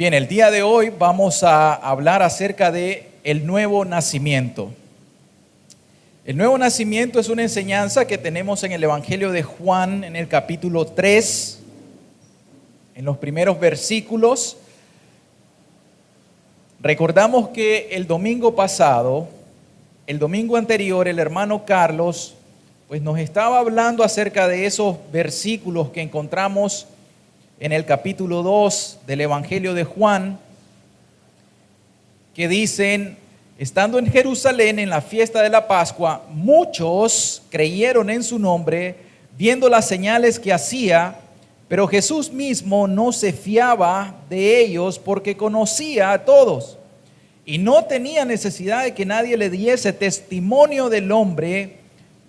Bien, el día de hoy vamos a hablar acerca de el nuevo nacimiento. El nuevo nacimiento es una enseñanza que tenemos en el Evangelio de Juan, en el capítulo 3, en los primeros versículos. Recordamos que el domingo pasado, el domingo anterior, el hermano Carlos, pues nos estaba hablando acerca de esos versículos que encontramos en el capítulo 2 del Evangelio de Juan, que dicen: estando en Jerusalén en la fiesta de la Pascua, muchos creyeron en su nombre, viendo las señales que hacía, pero Jesús mismo no se fiaba de ellos porque conocía a todos y no tenía necesidad de que nadie le diese testimonio del hombre,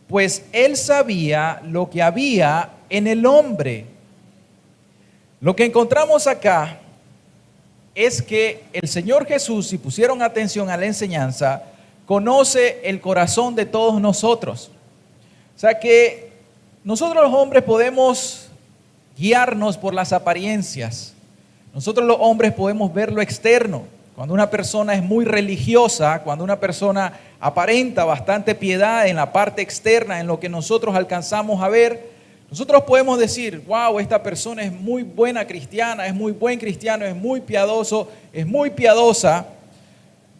pues él sabía lo que había en el hombre. Lo que encontramos acá es que el Señor Jesús, si pusieron atención a la enseñanza, conoce el corazón de todos nosotros. O sea que nosotros los hombres podemos guiarnos por las apariencias. Nosotros los hombres podemos ver lo externo. Cuando una persona es muy religiosa, cuando una persona aparenta bastante piedad en la parte externa, en lo que nosotros alcanzamos a ver, nosotros podemos decir: wow, esta persona es muy buena cristiana, es muy buen cristiano, es muy piadoso, es muy piadosa.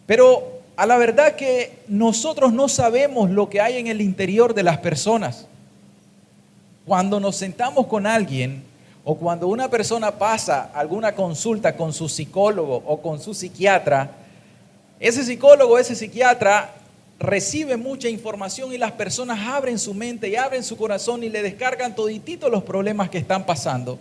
Pero a la verdad que nosotros no sabemos lo que hay en el interior de las personas. Cuando nos sentamos con alguien o cuando una persona pasa alguna consulta con su psicólogo o con su psiquiatra, ese psicólogo o ese psiquiatra recibe mucha información y las personas abren su mente y abren su corazón y le descargan todititos los problemas que están pasando.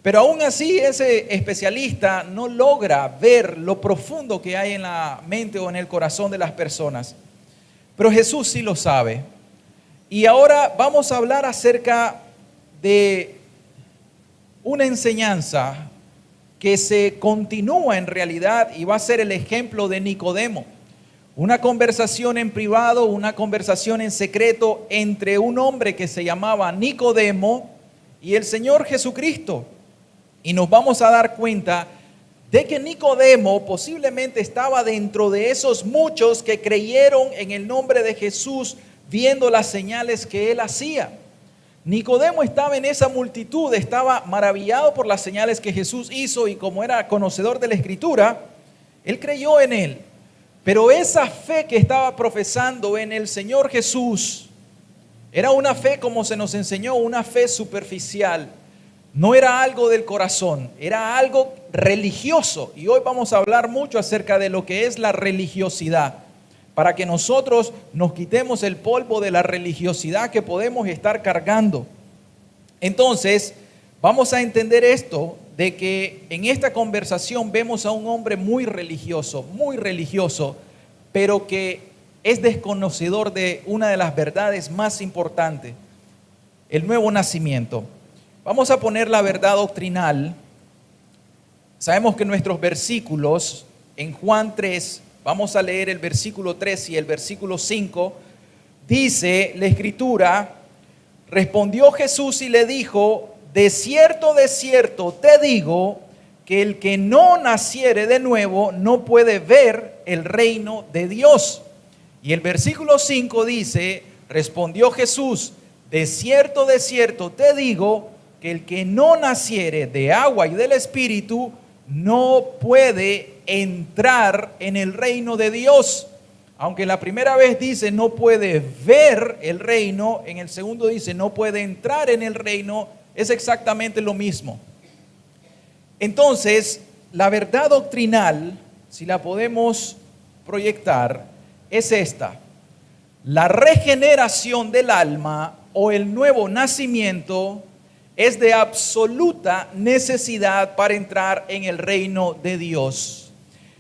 Pero aún así ese especialista no logra ver lo profundo que hay en la mente o en el corazón de las personas. Pero Jesús sí lo sabe. Y ahora vamos a hablar acerca de una enseñanza que se continúa en realidad y va a ser el ejemplo de Nicodemo. Una conversación en privado, una conversación en secreto entre un hombre que se llamaba Nicodemo y el Señor Jesucristo. Y nos vamos a dar cuenta de que Nicodemo posiblemente estaba dentro de esos muchos que creyeron en el nombre de Jesús viendo las señales que él hacía. Nicodemo estaba en esa multitud, estaba maravillado por las señales que Jesús hizo y como era conocedor de la Escritura, él creyó en él. Pero esa fe que estaba profesando en el Señor Jesús era una fe, como se nos enseñó, una fe superficial. No era algo del corazón, era algo religioso. Y hoy vamos a hablar mucho acerca de lo que es la religiosidad, para que nosotros nos quitemos el polvo de la religiosidad que podemos estar cargando. Entonces, vamos a entender esto, de que en esta conversación vemos a un hombre muy religioso, pero que es desconocedor de una de las verdades más importantes, el nuevo nacimiento. Vamos a poner la verdad doctrinal. Sabemos que nuestros versículos en Juan 3, vamos a leer el versículo 3 y el versículo 5, dice la Escritura: respondió Jesús y le dijo: de cierto, te digo, que el que no naciere de nuevo no puede ver el reino de Dios. Y el versículo 5 dice: respondió Jesús, de cierto, te digo, que el que no naciere de agua y del Espíritu no puede entrar en el reino de Dios. Aunque la primera vez dice no puede ver el reino, en el segundo dice no puede entrar en el reino. Es exactamente lo mismo. Entonces, la verdad doctrinal, si la podemos proyectar, es esta: la regeneración del alma o el nuevo nacimiento es de absoluta necesidad para entrar en el reino de Dios.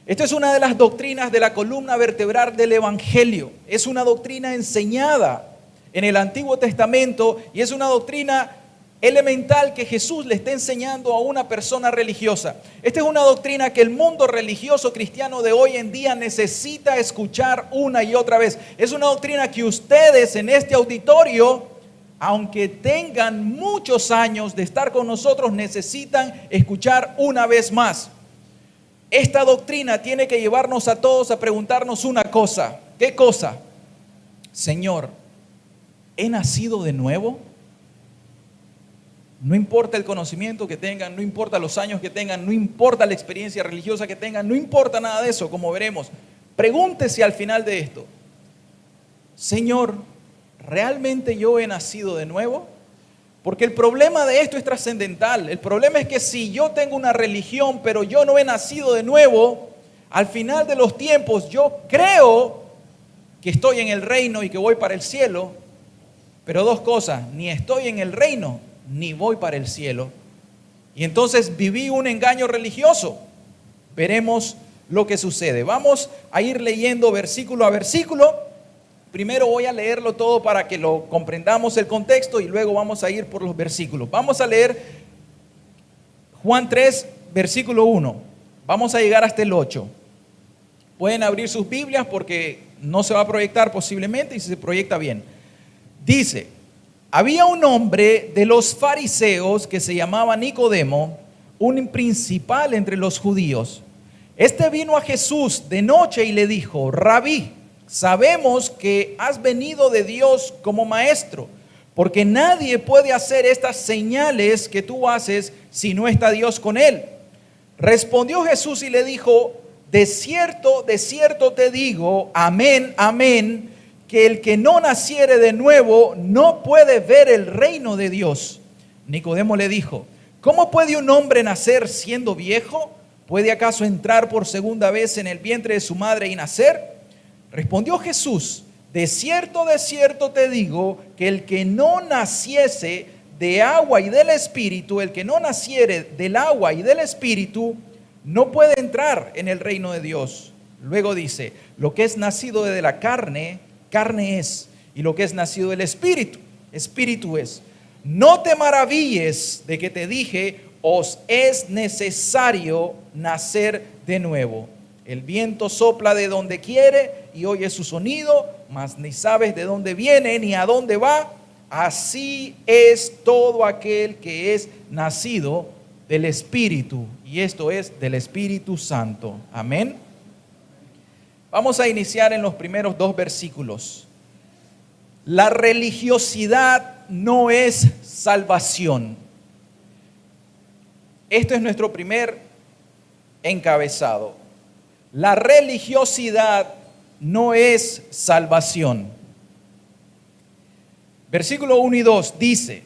Esta es una de las doctrinas de la columna vertebral del Evangelio. Es una doctrina enseñada en el Antiguo Testamento y es una doctrina elemental que Jesús le está enseñando a una persona religiosa. Esta es una doctrina que el mundo religioso cristiano de hoy en día necesita escuchar una y otra vez. Es una doctrina que ustedes en este auditorio, aunque tengan muchos años de estar con nosotros, necesitan escuchar una vez más. esta doctrina tiene que llevarnos a todos a preguntarnos una cosa. ¿Qué cosa? Señor, ¿he nacido de nuevo? No importa el conocimiento que tengan, no importa los años que tengan, no importa la experiencia religiosa que tengan, no importa nada de eso, como veremos. Pregúntese al final de esto, Señor, ¿realmente yo he nacido de nuevo? Porque el problema de esto es trascendental. El problema es que si yo tengo una religión, pero yo no he nacido de nuevo, al final de los tiempos yo creo que estoy en el reino y que voy para el cielo, pero dos cosas, ni estoy en el reino, ni voy para el cielo. Y entonces viví un engaño religioso. Veremos lo que sucede. Vamos a ir leyendo versículo a versículo. Primero voy a leerlo todo para que lo comprendamos el contexto y luego vamos a ir por los versículos. Vamos a leer Juan 3, versículo 1. Vamos a llegar hasta el 8. Pueden abrir sus Biblias porque no se va a proyectar posiblemente y si se proyecta bien. Dice, había un hombre de los fariseos que se llamaba Nicodemo, un principal entre los judíos. Este vino a Jesús de noche y le dijo, Rabí, sabemos que has venido de Dios como maestro, porque nadie puede hacer estas señales que tú haces si no está Dios con él. Respondió Jesús y le dijo, de cierto te digo, amén, amén, que el que no naciere de nuevo no puede ver el reino de Dios. Nicodemo le dijo, ¿cómo puede un hombre nacer siendo viejo? ¿Puede acaso entrar por segunda vez en el vientre de su madre y nacer? Respondió Jesús, de cierto te digo, que el que no naciese de agua y del Espíritu, el que no naciere del agua y del Espíritu, no puede entrar en el reino de Dios. Luego dice, lo que es nacido de la carne, carne es, y lo que es nacido del Espíritu, Espíritu es. No te maravilles de que te dije, os es necesario nacer de nuevo. El viento sopla de donde quiere y oye su sonido, mas ni sabes de dónde viene ni a dónde va. Así es todo aquel que es nacido del Espíritu, y esto es del Espíritu Santo. Amén. Vamos a iniciar en los primeros dos versículos. La religiosidad no es salvación. Esto es nuestro primer encabezado. La religiosidad no es salvación. Versículo 1 y 2 dice,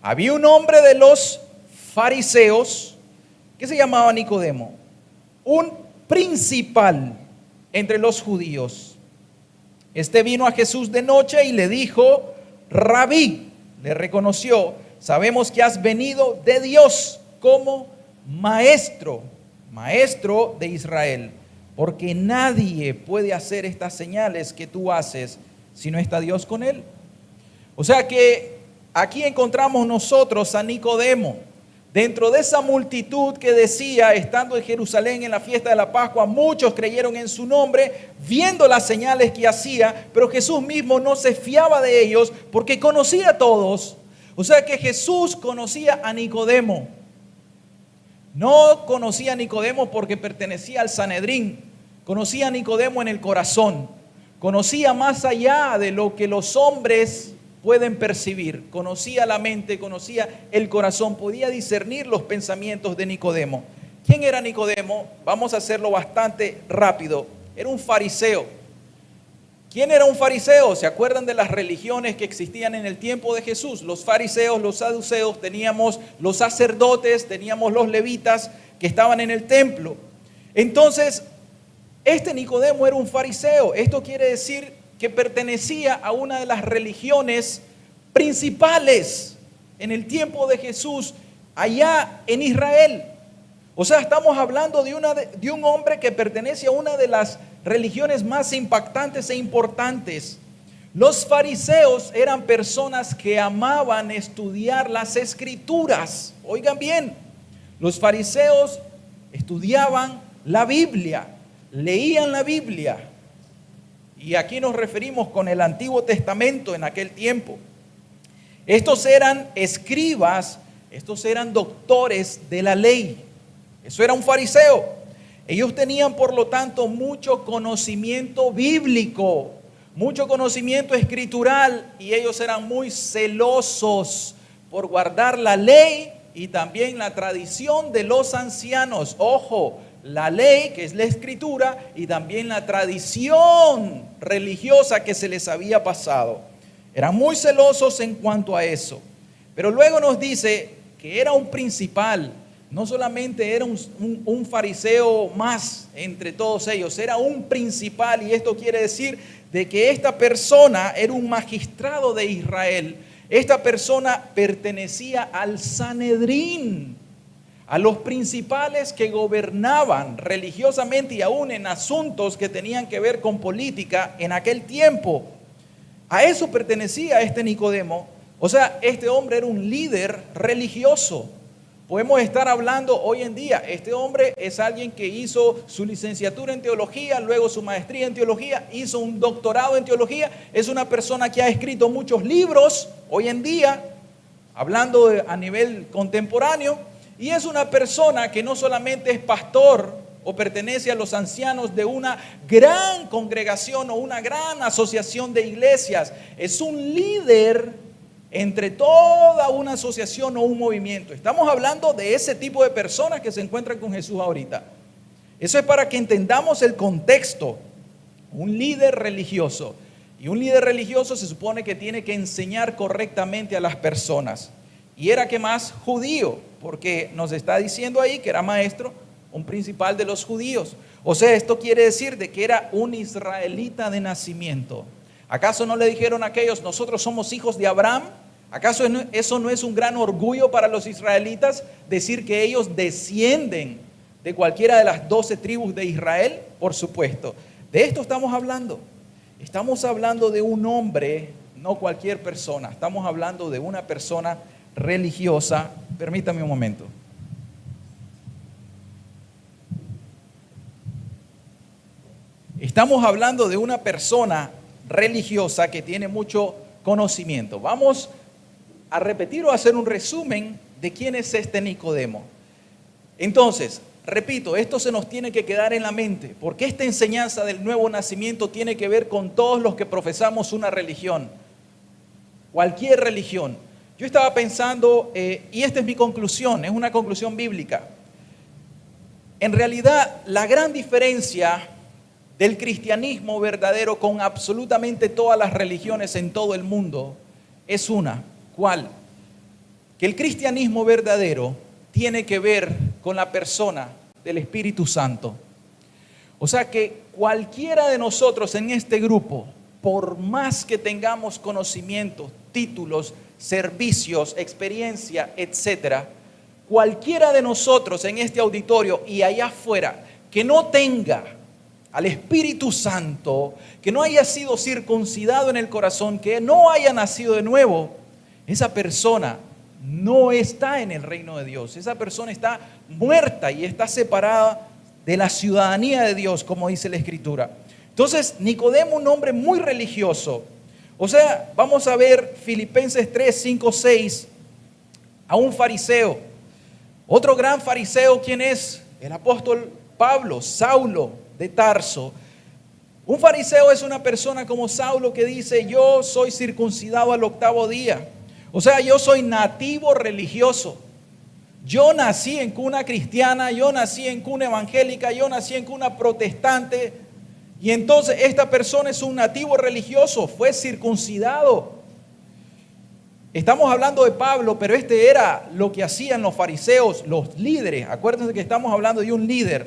había un hombre de los fariseos que se llamaba Nicodemo, un principal entre los judíos. Este vino a Jesús de noche y le dijo, Rabí, le reconoció, sabemos que has venido de Dios como maestro de Israel, porque nadie puede hacer estas señales que tú haces si no está Dios con él. O sea que aquí encontramos nosotros a Nicodemo, dentro de esa multitud que decía, estando en Jerusalén en la fiesta de la Pascua, muchos creyeron en su nombre, viendo las señales que hacía, pero Jesús mismo no se fiaba de ellos porque conocía a todos. O sea que Jesús conocía a Nicodemo. No conocía a Nicodemo porque pertenecía al Sanedrín, conocía a Nicodemo en el corazón, conocía más allá de lo que los hombres pueden percibir, conocía la mente, conocía el corazón, podía discernir los pensamientos de Nicodemo. ¿Quién era Nicodemo? Vamos a hacerlo bastante rápido. Era un fariseo. ¿Quién era un fariseo? ¿Se acuerdan de las religiones que existían en el tiempo de Jesús? Los fariseos, los saduceos, teníamos los sacerdotes, teníamos los levitas que estaban en el templo. Entonces, este Nicodemo era un fariseo. Esto quiere decir que pertenecía a una de las religiones principales en el tiempo de Jesús allá en Israel. O sea, estamos hablando de un hombre que pertenece a una de las religiones más impactantes e importantes. Los fariseos eran personas que amaban estudiar las escrituras. Oigan bien, los fariseos estudiaban la Biblia, leían la Biblia. Y aquí nos referimos con el Antiguo Testamento en aquel tiempo. Estos eran escribas, estos eran doctores de la ley. Eso era un fariseo. Ellos tenían, por lo tanto, mucho conocimiento bíblico, mucho conocimiento escritural, y ellos eran muy celosos por guardar la ley y también la tradición de los ancianos. Ojo, la ley, que es la escritura, y también la tradición religiosa que se les había pasado. Eran muy celosos en cuanto a eso. Pero luego nos dice que era un principal. No solamente era un fariseo más entre todos ellos, era un principal, y esto quiere decir de que esta persona era un magistrado de Israel. Esta persona pertenecía al Sanedrín, a los principales que gobernaban religiosamente y aún en asuntos que tenían que ver con política en aquel tiempo. A eso pertenecía este Nicodemo. O sea, este hombre era un líder religioso. Podemos estar hablando hoy en día, este hombre es alguien que hizo su licenciatura en teología, luego su maestría en teología, hizo un doctorado en teología, es una persona que ha escrito muchos libros hoy en día, hablando a nivel contemporáneo, y es una persona que no solamente es pastor o pertenece a los ancianos de una gran congregación o una gran asociación de iglesias, es un líder entre toda una asociación o un movimiento. Estamos hablando de ese tipo de personas que se encuentran con Jesús ahorita. Eso es para que entendamos el contexto. Un líder religioso. Y un líder religioso se supone que tiene que enseñar correctamente a las personas. Y era que más judío, porque nos está diciendo ahí que era maestro, un principal de los judíos. O sea, esto quiere decir de que era un israelita de nacimiento. ¿Acaso no le dijeron a aquellos, nosotros somos hijos de Abraham? ¿Acaso eso no es un gran orgullo para los israelitas decir que ellos descienden de cualquiera de las 12 tribus de Israel? Por supuesto. De esto estamos hablando. Estamos hablando de un hombre, no cualquier persona. Estamos hablando de una persona religiosa. Permítame un momento. Estamos hablando de una persona religiosa que tiene mucho conocimiento. Vamos a repetir o hacer un resumen de quién es este Nicodemo. Entonces, repito, esto se nos tiene que quedar en la mente, porque esta enseñanza del nuevo nacimiento tiene que ver con todos los que profesamos una religión, cualquier religión. Yo estaba pensando, y esta es mi conclusión, es una conclusión bíblica. En realidad, la gran diferencia del cristianismo verdadero con absolutamente todas las religiones en todo el mundo es una. ¿Cuál? Que el cristianismo verdadero tiene que ver con la persona del Espíritu Santo. O sea que cualquiera de nosotros en este grupo, por más que tengamos conocimientos, títulos, servicios, experiencia, etcétera, cualquiera de nosotros en este auditorio y allá afuera que no tenga al Espíritu Santo, que no haya sido circuncidado en el corazón, que no haya nacido de nuevo, esa persona no está en el reino de Dios. Esa persona está muerta y está separada de la ciudadanía de Dios, como dice la Escritura. Entonces, Nicodemo, un hombre muy religioso. O sea, vamos a ver Filipenses 3, 5, 6, a un fariseo. Otro gran fariseo, ¿quién es? El apóstol Pablo, Saulo de Tarso. Un fariseo es una persona como Saulo que dice, yo soy circuncidado al 8º día. O sea, yo soy nativo religioso. Yo nací en cuna cristiana, yo nací en cuna evangélica, yo nací en cuna protestante. Y entonces esta persona es un nativo religioso, fue circuncidado. Estamos hablando de Pablo, pero este era lo que hacían los fariseos, los líderes. Acuérdense que estamos hablando de un líder.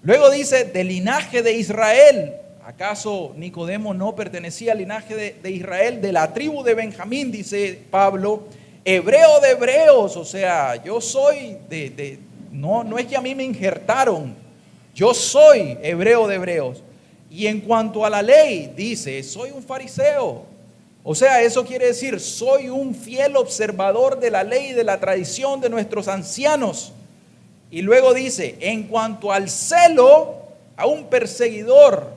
Luego dice, del linaje de Israel. ¿Acaso Nicodemo no pertenecía al linaje de Israel? De la tribu de Benjamín, dice Pablo. Hebreo de hebreos, o sea, yo soy no es que a mí me injertaron. Yo soy hebreo de hebreos. Y en cuanto a la ley, dice, soy un fariseo. O sea, eso quiere decir, soy un fiel observador de la ley y de la tradición de nuestros ancianos. Y luego dice, en cuanto al celo, a un perseguidor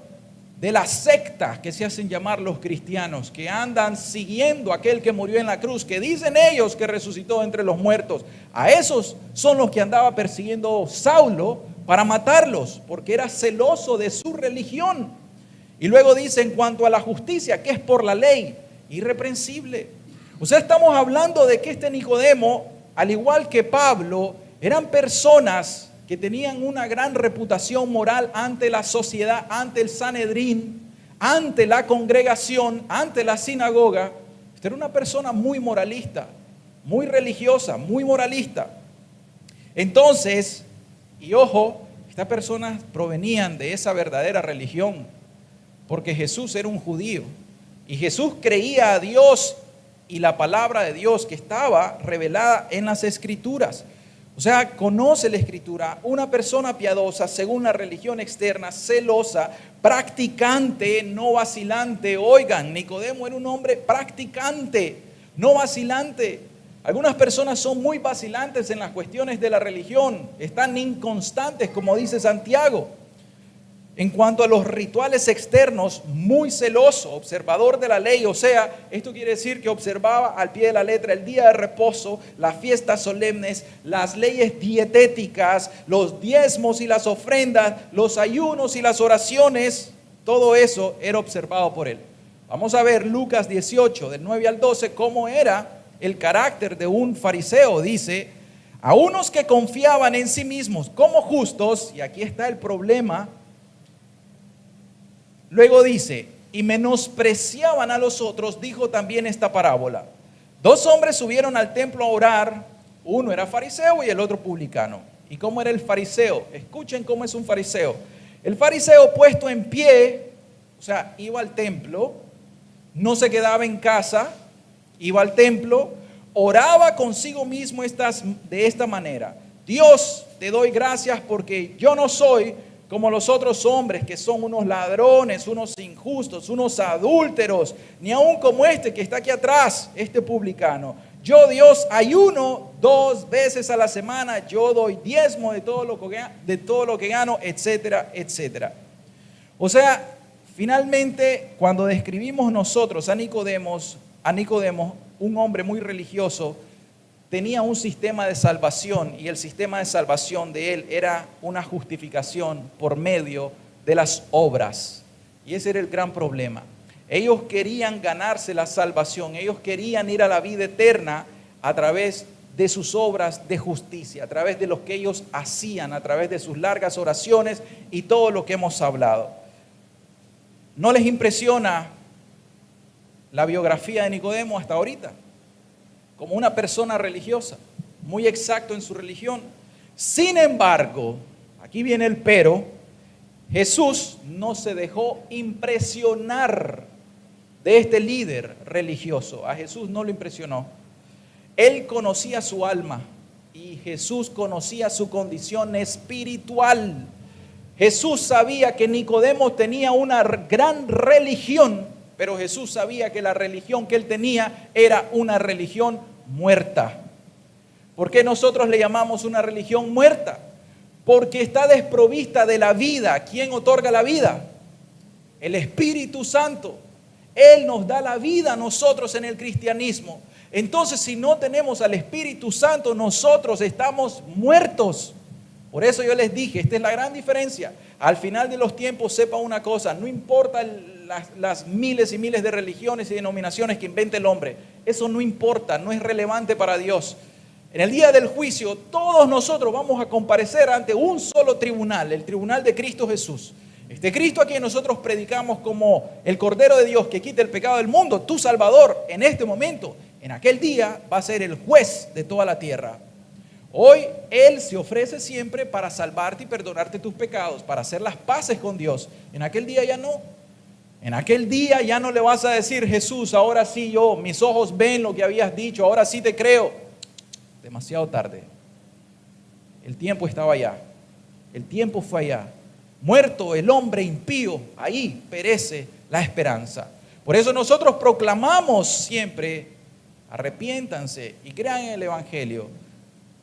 de las sectas que se hacen llamar los cristianos, que andan siguiendo a aquel que murió en la cruz, que dicen ellos que resucitó entre los muertos. A esos son los que andaba persiguiendo Saulo para matarlos, porque era celoso de su religión. Y luego dice, en cuanto a la justicia, que es por la ley, irreprensible. O sea, estamos hablando de que este Nicodemo, al igual que Pablo, eran personas que tenían una gran reputación moral ante la sociedad, ante el Sanedrín, ante la congregación, ante la sinagoga. Esta era una persona muy moralista, muy religiosa, muy moralista. Entonces, y ojo, estas personas provenían de esa verdadera religión, porque Jesús era un judío, y Jesús creía a Dios y la palabra de Dios que estaba revelada en las Escrituras. O sea, conoce la Escritura, una persona piadosa según la religión externa, celosa, practicante, no vacilante. Oigan, Nicodemo era un hombre practicante, no vacilante. Algunas personas son muy vacilantes en las cuestiones de la religión, están inconstantes, como dice Santiago. En cuanto a los rituales externos, muy celoso, observador de la ley. O sea, esto quiere decir que observaba al pie de la letra el día de reposo, las fiestas solemnes, las leyes dietéticas, los diezmos y las ofrendas, los ayunos y las oraciones. Todo eso era observado por él. Vamos a ver Lucas 18, del 9 al 12, cómo era el carácter de un fariseo. Dice, a unos que confiaban en sí mismos como justos, y aquí está el problema. Luego dice, y menospreciaban a los otros, dijo también esta parábola. Dos hombres subieron al templo a orar, uno era fariseo y el otro publicano. ¿Y cómo era el fariseo? Escuchen cómo es un fariseo. El fariseo puesto en pie, o sea, iba al templo, no se quedaba en casa, iba al templo, oraba consigo mismo de esta manera. Dios, te doy gracias porque yo no soy como los otros hombres que son unos ladrones, unos injustos, unos adúlteros, ni aun como este que está aquí atrás, este publicano. Yo, Dios, ayuno 2 veces a la semana, yo doy diezmo de todo lo que gano, etcétera, etcétera. O sea, finalmente, cuando describimos nosotros a Nicodemo, un hombre muy religioso, tenía un sistema de salvación, y el sistema de salvación de él era una justificación por medio de las obras. Y ese era el gran problema. Ellos querían ganarse la salvación, ellos querían ir a la vida eterna a través de sus obras de justicia, a través de lo que ellos hacían, a través de sus largas oraciones y todo lo que hemos hablado. ¿No les impresiona la biografía de Nicodemo hasta ahorita? Como una persona religiosa, muy exacto en su religión. Sin embargo, aquí viene el pero, Jesús no se dejó impresionar de este líder religioso. A Jesús no lo impresionó. Él conocía su alma y Jesús conocía su condición espiritual. Jesús sabía que Nicodemo tenía una gran religión, pero Jesús sabía que la religión que él tenía era una religión muerta. ¿Por qué nosotros le llamamos una religión muerta? Porque está desprovista de la vida. ¿Quién otorga la vida? El Espíritu Santo. Él nos da la vida a nosotros en el cristianismo. Entonces, si no tenemos al Espíritu Santo, nosotros estamos muertos. Por eso yo les dije, esta es la gran diferencia. Al final de los tiempos, sepa una cosa, no importa las miles y miles de religiones y denominaciones que invente el hombre. Eso no importa, no es relevante para Dios. En el día del juicio, todos nosotros vamos a comparecer ante un solo tribunal, el tribunal de Cristo Jesús. Este Cristo a quien nosotros predicamos como el Cordero de Dios que quita el pecado del mundo, tu Salvador, en este momento, en aquel día, va a ser el juez de toda la tierra. Hoy Él se ofrece siempre para salvarte y perdonarte tus pecados, para hacer las paces con Dios. En aquel día ya no. En aquel día ya no le vas a decir, Jesús, ahora sí mis ojos ven lo que habías dicho, ahora sí te creo. Demasiado tarde. El tiempo estaba allá. El tiempo fue allá. Muerto el hombre impío, ahí perece la esperanza. Por eso nosotros proclamamos siempre, arrepiéntanse y crean en el Evangelio.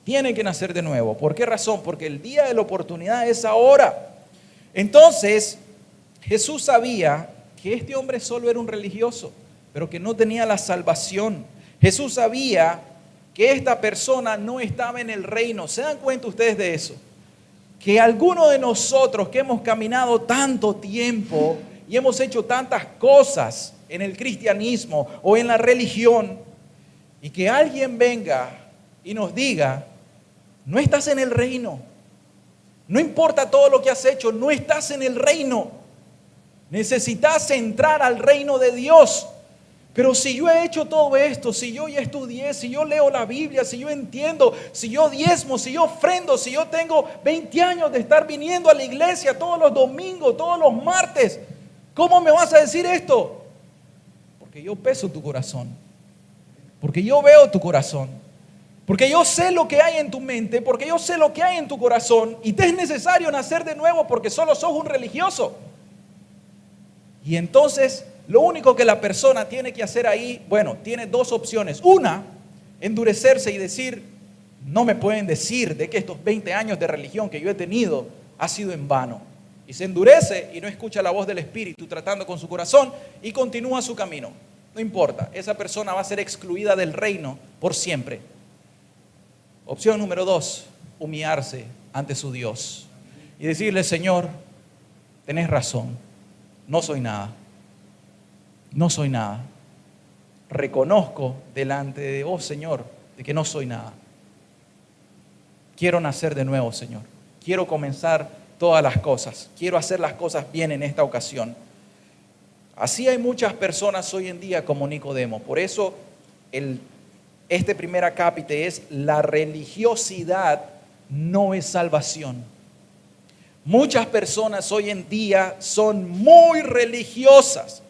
Tienen que nacer de nuevo. ¿Por qué razón? Porque el día de la oportunidad es ahora. Entonces, Jesús sabía que este hombre solo era un religioso, pero que no tenía la salvación. Jesús sabía que esta persona no estaba en el reino. ¿Se dan cuenta ustedes de eso? que algunos de nosotros que hemos caminado tanto tiempo y hemos hecho tantas cosas en el cristianismo o en la religión, y que alguien venga y nos diga, no estás en el reino, no importa todo lo que has hecho, no estás en el reino, necesitas entrar al reino de Dios. Pero si yo he hecho todo esto, si yo ya estudié, si yo leo la Biblia, si yo entiendo, si yo diezmo, si yo ofrendo, si yo tengo 20 años de estar viniendo a la iglesia todos los domingos, todos los martes, ¿cómo me vas a decir esto? Porque yo peso tu corazón, porque yo veo tu corazón, porque yo sé lo que hay en tu mente, porque yo sé lo que hay en tu corazón, y te es necesario nacer de nuevo porque solo sos un religioso. Y entonces lo único que la persona tiene que hacer ahí, bueno, tiene dos opciones. Una, endurecerse y decir, no me pueden decir de que estos 20 años de religión que yo he tenido ha sido en vano. Y se endurece y no escucha la voz del Espíritu tratando con su corazón y continúa su camino. No importa, esa persona va a ser excluida del reino por siempre. Opción número 2, humillarse ante su Dios y decirle, Señor, tenés razón, no soy nada. No soy nada. Reconozco delante de vos, Señor, de que no soy nada. Quiero nacer de nuevo, Señor. Quiero comenzar todas las cosas. Quiero hacer las cosas bien en esta ocasión. Así hay muchas personas hoy en día como Nicodemo. Por eso este primer acápite es: la religiosidad no es salvación. Muchas personas hoy en día son muy religiosas,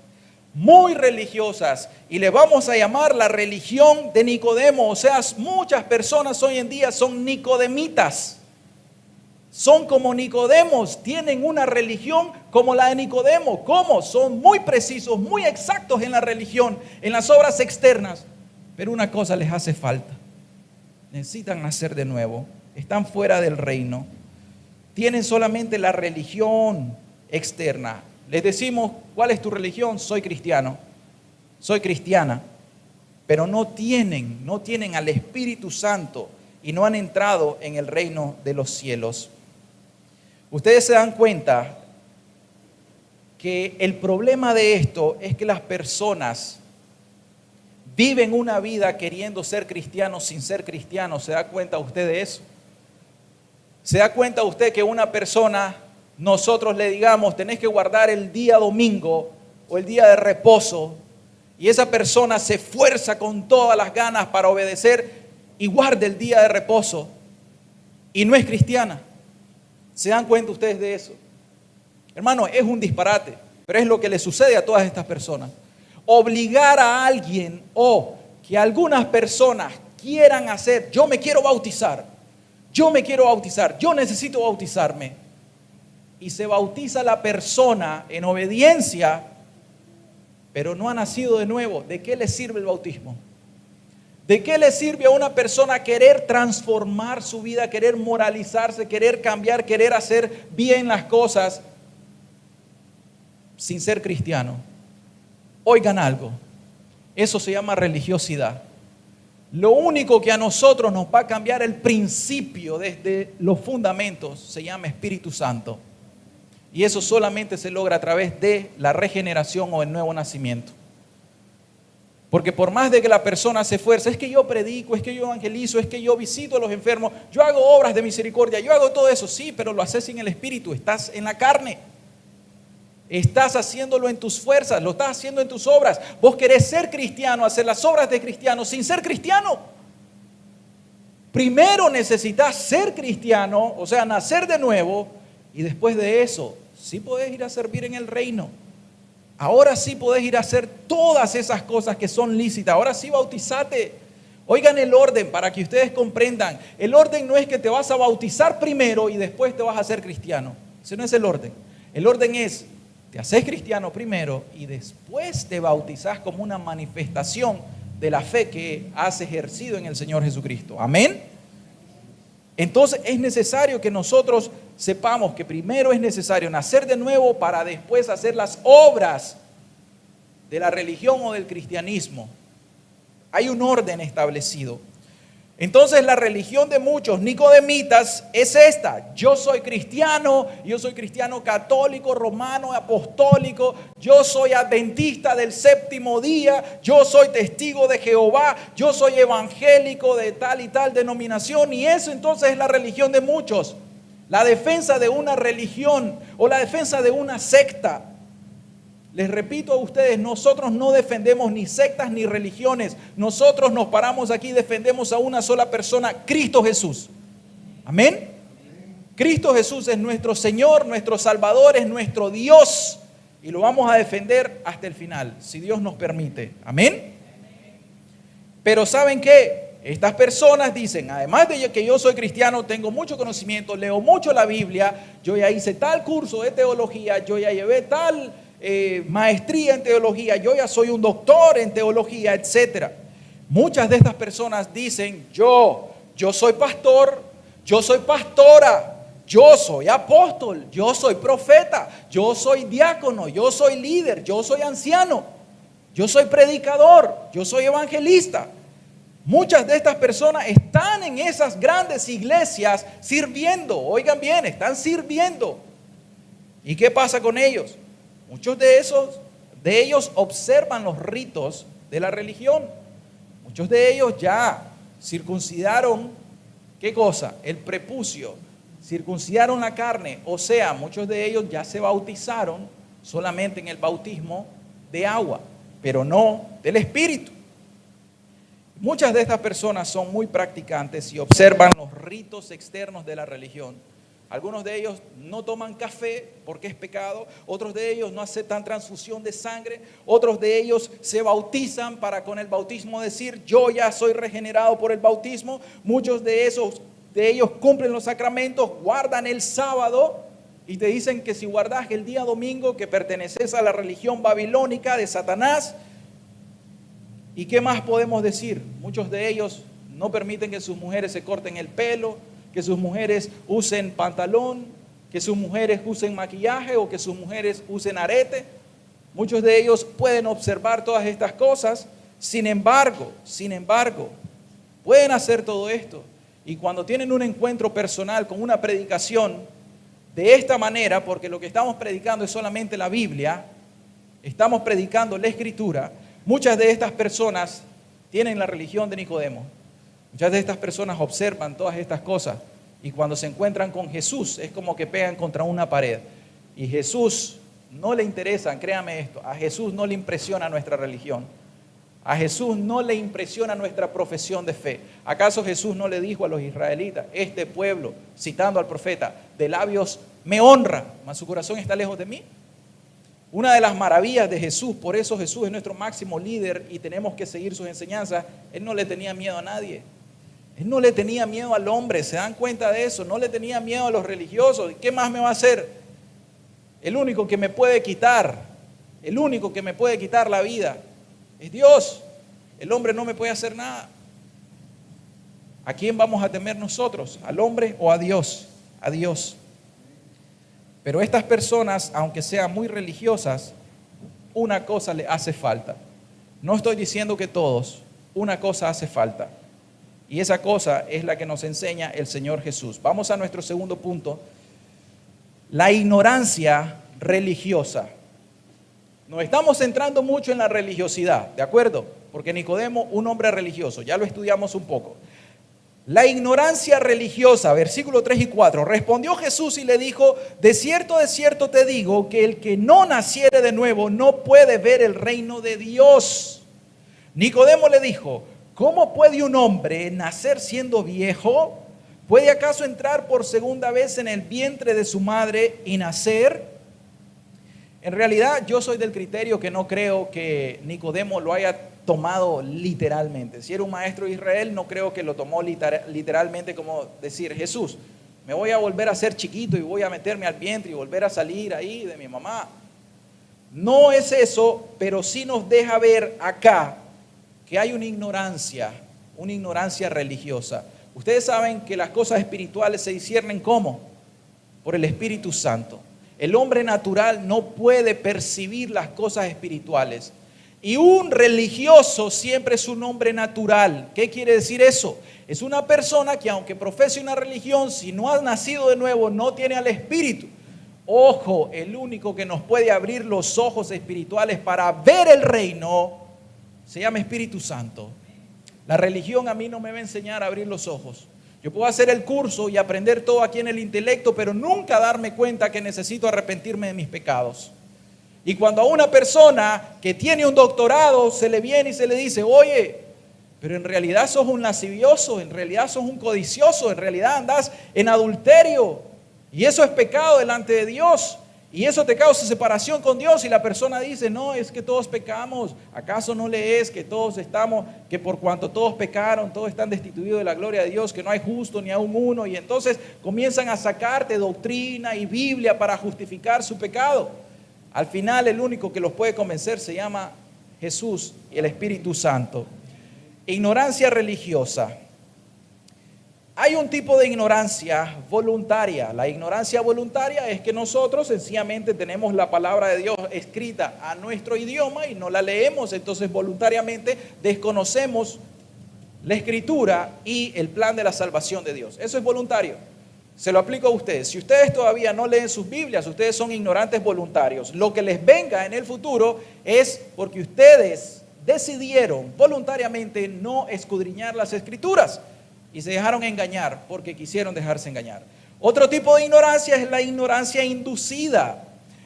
y le vamos a llamar la religión de Nicodemo. O sea, muchas personas hoy en día son nicodemitas, son como Nicodemos, tienen una religión como la de Nicodemo. ¿Cómo? Son muy precisos, muy exactos en la religión, en las obras externas, pero una cosa les hace falta: necesitan nacer de nuevo, están fuera del reino, tienen solamente la religión externa. Les decimos, ¿cuál es tu religión? Soy cristiano, soy cristiana, pero no tienen al Espíritu Santo y no han entrado en el reino de los cielos. Ustedes se dan cuenta que el problema de esto es que las personas viven una vida queriendo ser cristianos sin ser cristianos. ¿Se da cuenta usted de eso? ¿Se da cuenta usted que una persona, nosotros le digamos, tenés que guardar el día domingo o el día de reposo, y esa persona se esfuerza con todas las ganas para obedecer y guarda el día de reposo y no es cristiana? ¿Se dan cuenta ustedes de eso? Hermano, es un disparate, pero es lo que le sucede a todas estas personas. Obligar a alguien, o que algunas personas quieran hacer, yo me quiero bautizar, yo necesito bautizarme, y se bautiza la persona en obediencia, pero no ha nacido de nuevo. ¿De qué le sirve el bautismo? ¿De qué le sirve a una persona querer transformar su vida, querer moralizarse, querer cambiar, querer hacer bien las cosas sin ser cristiano? Oigan algo, eso se llama religiosidad. Lo único que a nosotros nos va a cambiar el principio desde los fundamentos se llama Espíritu Santo. Y eso solamente se logra a través de la regeneración o el nuevo nacimiento. Porque por más de que la persona se esfuerce, es que yo predico, es que yo evangelizo, es que yo visito a los enfermos, yo hago obras de misericordia, yo hago todo eso, sí, pero lo haces sin el Espíritu, estás en la carne. Estás haciéndolo en tus fuerzas, lo estás haciendo en tus obras. Vos querés ser cristiano, hacer las obras de cristiano sin ser cristiano. Primero necesitas ser cristiano, o sea, nacer de nuevo, y después de eso, sí podés ir a servir en el reino. Ahora sí podés ir a hacer todas esas cosas que son lícitas. Ahora sí bautizate. Oigan el orden para que ustedes comprendan. El orden no es que te vas a bautizar primero y después te vas a hacer cristiano. Ese no es el orden. El orden es: te haces cristiano primero y después te bautizás como una manifestación de la fe que has ejercido en el Señor Jesucristo. Amén. Entonces es necesario que nosotros sepamos que primero es necesario nacer de nuevo para después hacer las obras de la religión o del cristianismo. Hay un orden establecido. Entonces la religión de muchos nicodemitas es esta: yo soy cristiano católico, romano, apostólico, yo soy adventista del séptimo día, yo soy testigo de Jehová, yo soy evangélico de tal y tal denominación, y eso entonces es la religión de muchos, la defensa de una religión o la defensa de una secta. Les repito a ustedes, nosotros no defendemos ni sectas ni religiones. Nosotros nos paramos aquí y defendemos a una sola persona, Cristo Jesús. Amén. Cristo Jesús es nuestro Señor, nuestro Salvador, es nuestro Dios. Y lo vamos a defender hasta el final, si Dios nos permite. Amén. Pero ¿saben qué? Estas personas dicen, además de que yo soy cristiano, tengo mucho conocimiento, leo mucho la Biblia, yo ya hice tal curso de teología, yo ya llevé tal maestría en teología, yo ya soy un doctor en teología, etc. Muchas de estas personas dicen, yo soy pastor, yo soy pastora, yo soy apóstol, yo soy profeta, yo soy diácono, yo soy líder, yo soy anciano, yo soy predicador, yo soy evangelista. Muchas de estas personas están en esas grandes iglesias sirviendo. Oigan bien, están sirviendo. ¿Y qué pasa con ellos? Muchos de ellos observan los ritos de la religión. Muchos de ellos ya circuncidaron, ¿qué cosa? El prepucio, circuncidaron la carne. O sea, muchos de ellos ya se bautizaron solamente en el bautismo de agua, pero no del Espíritu. Muchas de estas personas son muy practicantes y observan los ritos externos de la religión. Algunos de ellos no toman café porque es pecado, otros de ellos no aceptan transfusión de sangre, otros de ellos se bautizan para con el bautismo decir yo ya soy regenerado por el bautismo. Muchos de ellos cumplen los sacramentos, guardan el sábado y te dicen que si guardas el día domingo que perteneces a la religión babilónica de Satanás. ¿Y qué más podemos decir? Muchos de ellos no permiten que sus mujeres se corten el pelo, que sus mujeres usen pantalón, que sus mujeres usen maquillaje o que sus mujeres usen arete. Muchos de ellos pueden observar todas estas cosas, sin embargo, pueden hacer todo esto. Y cuando tienen un encuentro personal con una predicación de esta manera, porque lo que estamos predicando es solamente la Biblia, estamos predicando la Escritura, muchas de estas personas tienen la religión de Nicodemo. Muchas de estas personas observan todas estas cosas y cuando se encuentran con Jesús es como que pegan contra una pared. Y Jesús no le interesa, créame esto, a Jesús no le impresiona nuestra religión. A Jesús no le impresiona nuestra profesión de fe. ¿Acaso Jesús no le dijo a los israelitas, este pueblo, citando al profeta, de labios me honra, mas su corazón está lejos de mí? Una de las maravillas de Jesús, por eso Jesús es nuestro máximo líder y tenemos que seguir sus enseñanzas. Él no le tenía miedo a nadie. Él no le tenía miedo al hombre, ¿se dan cuenta de eso? No le tenía miedo a los religiosos. ¿Qué más me va a hacer? El único que me puede quitar la vida es Dios. El hombre no me puede hacer nada. ¿A quién vamos a temer nosotros? ¿Al hombre o a Dios? A Dios. Pero estas personas, aunque sean muy religiosas, una cosa le hace falta. No estoy diciendo que todos, una cosa hace falta. Y esa cosa es la que nos enseña el Señor Jesús. Vamos a nuestro segundo punto. La ignorancia religiosa. Nos estamos centrando mucho en la religiosidad, ¿de acuerdo? Porque Nicodemo, un hombre religioso, ya lo estudiamos un poco. La ignorancia religiosa, versículos 3 y 4. Respondió Jesús y le dijo, de cierto te digo, que el que no naciere de nuevo no puede ver el reino de Dios. Nicodemo le dijo, ¿cómo puede un hombre nacer siendo viejo? ¿Puede acaso entrar por segunda vez en el vientre de su madre y nacer? En realidad yo soy del criterio que no creo que Nicodemo lo haya tomado literalmente. Si era un maestro de Israel, no creo que lo tomó literalmente como decir, Jesús, me voy a volver a ser chiquito y voy a meterme al vientre y volver a salir ahí de mi mamá. No es eso, pero sí nos deja ver acá que hay una ignorancia religiosa. Ustedes saben que las cosas espirituales se disciernen ¿cómo? Por el Espíritu Santo. El hombre natural no puede percibir las cosas espirituales. Y un religioso siempre es un hombre natural. ¿Qué quiere decir eso? Es una persona que aunque profese una religión, si no ha nacido de nuevo, no tiene al Espíritu. Ojo, el único que nos puede abrir los ojos espirituales para ver el reino se llama Espíritu Santo. La religión a mí no me va a enseñar a abrir los ojos. Yo puedo hacer el curso y aprender todo aquí en el intelecto, pero nunca darme cuenta que necesito arrepentirme de mis pecados. Y cuando a una persona que tiene un doctorado se le viene y se le dice, oye, pero en realidad sos un lascivioso, en realidad sos un codicioso, en realidad andás en adulterio. Y eso es pecado delante de Dios. Y eso te causa separación con Dios. Y la persona dice, no, es que todos pecamos. ¿Acaso no lees que todos estamos, que por cuanto todos pecaron, todos están destituidos de la gloria de Dios, que no hay justo ni aún uno? Y entonces comienzan a sacarte doctrina y Biblia para justificar su pecado. Al final el único que los puede convencer se llama Jesús y el Espíritu Santo. Ignorancia religiosa. Hay un tipo de ignorancia voluntaria. La ignorancia voluntaria es que nosotros sencillamente tenemos la palabra de Dios escrita a nuestro idioma y no la leemos, entonces voluntariamente desconocemos la escritura y el plan de la salvación de Dios. Eso es voluntario. Se lo aplico a ustedes. Si ustedes todavía no leen sus Biblias, ustedes son ignorantes voluntarios. Lo que les venga en el futuro es porque ustedes decidieron voluntariamente no escudriñar las escrituras y se dejaron engañar porque quisieron dejarse engañar. Otro tipo de ignorancia es la ignorancia inducida.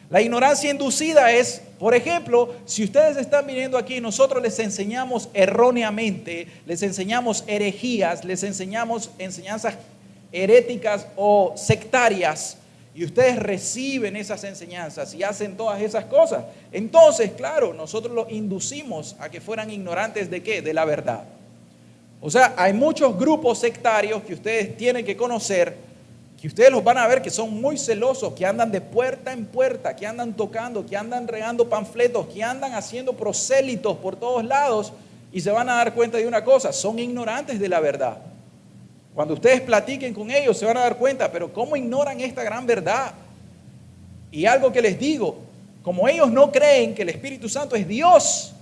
La ignorancia inducida es, por ejemplo, si ustedes están viniendo aquí y nosotros les enseñamos erróneamente, les enseñamos herejías, les enseñamos enseñanzas heréticas o sectarias, y ustedes reciben esas enseñanzas y hacen todas esas cosas, entonces, claro, nosotros los inducimos a que fueran ignorantes ¿de qué? De la verdad. O sea, hay muchos grupos sectarios que ustedes tienen que conocer, que ustedes los van a ver que son muy celosos, que andan de puerta en puerta, que andan tocando, que andan regando panfletos, que andan haciendo prosélitos por todos lados, y se van a dar cuenta de una cosa: son ignorantes de la verdad. Cuando ustedes platiquen con ellos se van a dar cuenta, pero ¿cómo ignoran esta gran verdad? Y algo que les digo, como ellos no creen que el Espíritu Santo es Dios,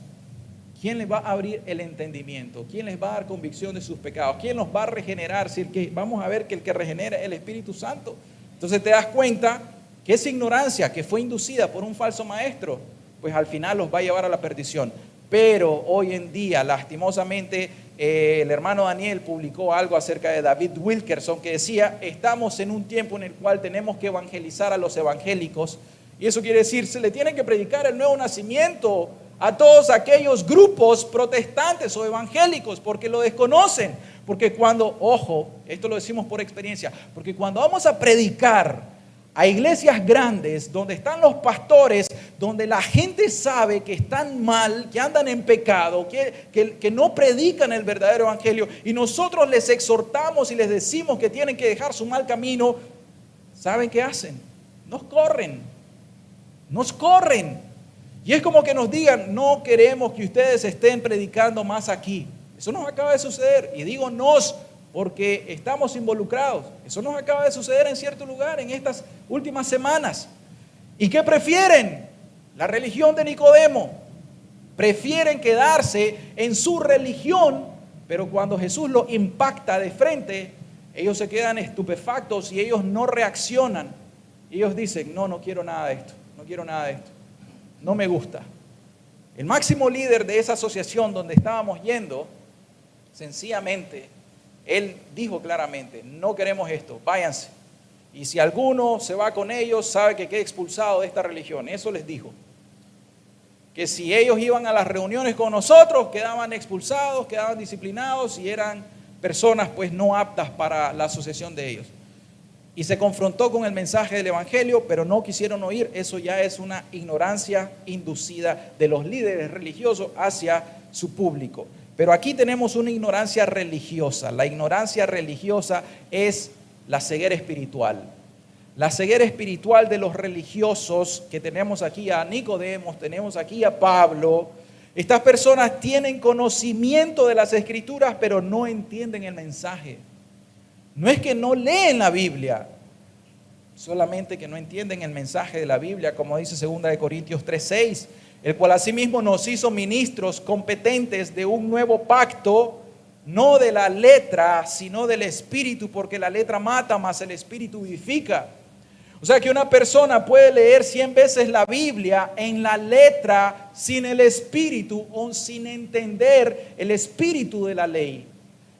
¿quién les va a abrir el entendimiento? ¿Quién les va a dar convicción de sus pecados? ¿Quién los va a regenerar? Si vamos a ver que el que regenera es el Espíritu Santo. Entonces te das cuenta que esa ignorancia que fue inducida por un falso maestro, pues al final los va a llevar a la perdición. Pero hoy en día, lastimosamente, el hermano Daniel publicó algo acerca de David Wilkerson que decía, estamos en un tiempo en el cual tenemos que evangelizar a los evangélicos, y eso quiere decir, se le tiene que predicar el nuevo nacimiento a todos aquellos grupos protestantes o evangélicos, porque lo desconocen. Porque cuando, ojo, esto lo decimos por experiencia, porque cuando vamos a predicar a iglesias grandes, donde están los pastores, donde la gente sabe que están mal, que andan en pecado, que no predican el verdadero evangelio, y nosotros les exhortamos y les decimos que tienen que dejar su mal camino, ¿saben qué hacen? Nos corren. Y es como que nos digan, no queremos que ustedes estén predicando más aquí. Eso nos acaba de suceder, y digo nos, porque estamos involucrados. Eso nos acaba de suceder en cierto lugar en estas últimas semanas. ¿Y qué prefieren? La religión de Nicodemo. Prefieren quedarse en su religión, pero cuando Jesús los impacta de frente, ellos se quedan estupefactos y ellos no reaccionan. Ellos dicen, no quiero nada de esto, no me gusta. El máximo líder de esa asociación donde estábamos yendo, sencillamente, él dijo claramente, no queremos esto, váyanse. Y si alguno se va con ellos, sabe que queda expulsado de esta religión. Eso les dijo. Que si ellos iban a las reuniones con nosotros, quedaban expulsados, quedaban disciplinados y eran personas pues no aptas para la asociación de ellos. Y se confrontó con el mensaje del evangelio, pero no quisieron oír. Eso ya es una ignorancia inducida de los líderes religiosos hacia su público. Pero aquí tenemos una ignorancia religiosa. La ignorancia religiosa es la ceguera espiritual. La ceguera espiritual de los religiosos, que tenemos aquí a Nicodemo, tenemos aquí a Pablo. Estas personas tienen conocimiento de las Escrituras, pero no entienden el mensaje. No es que no leen la Biblia, solamente que no entienden el mensaje de la Biblia, como dice 2 Corintios 3:6. el cual asimismo nos hizo ministros competentes de un nuevo pacto, no de la letra, sino del Espíritu, porque la letra mata, mas el Espíritu vivifica. O sea que una persona puede leer 100 veces la Biblia en la letra sin el Espíritu o sin entender el espíritu de la ley,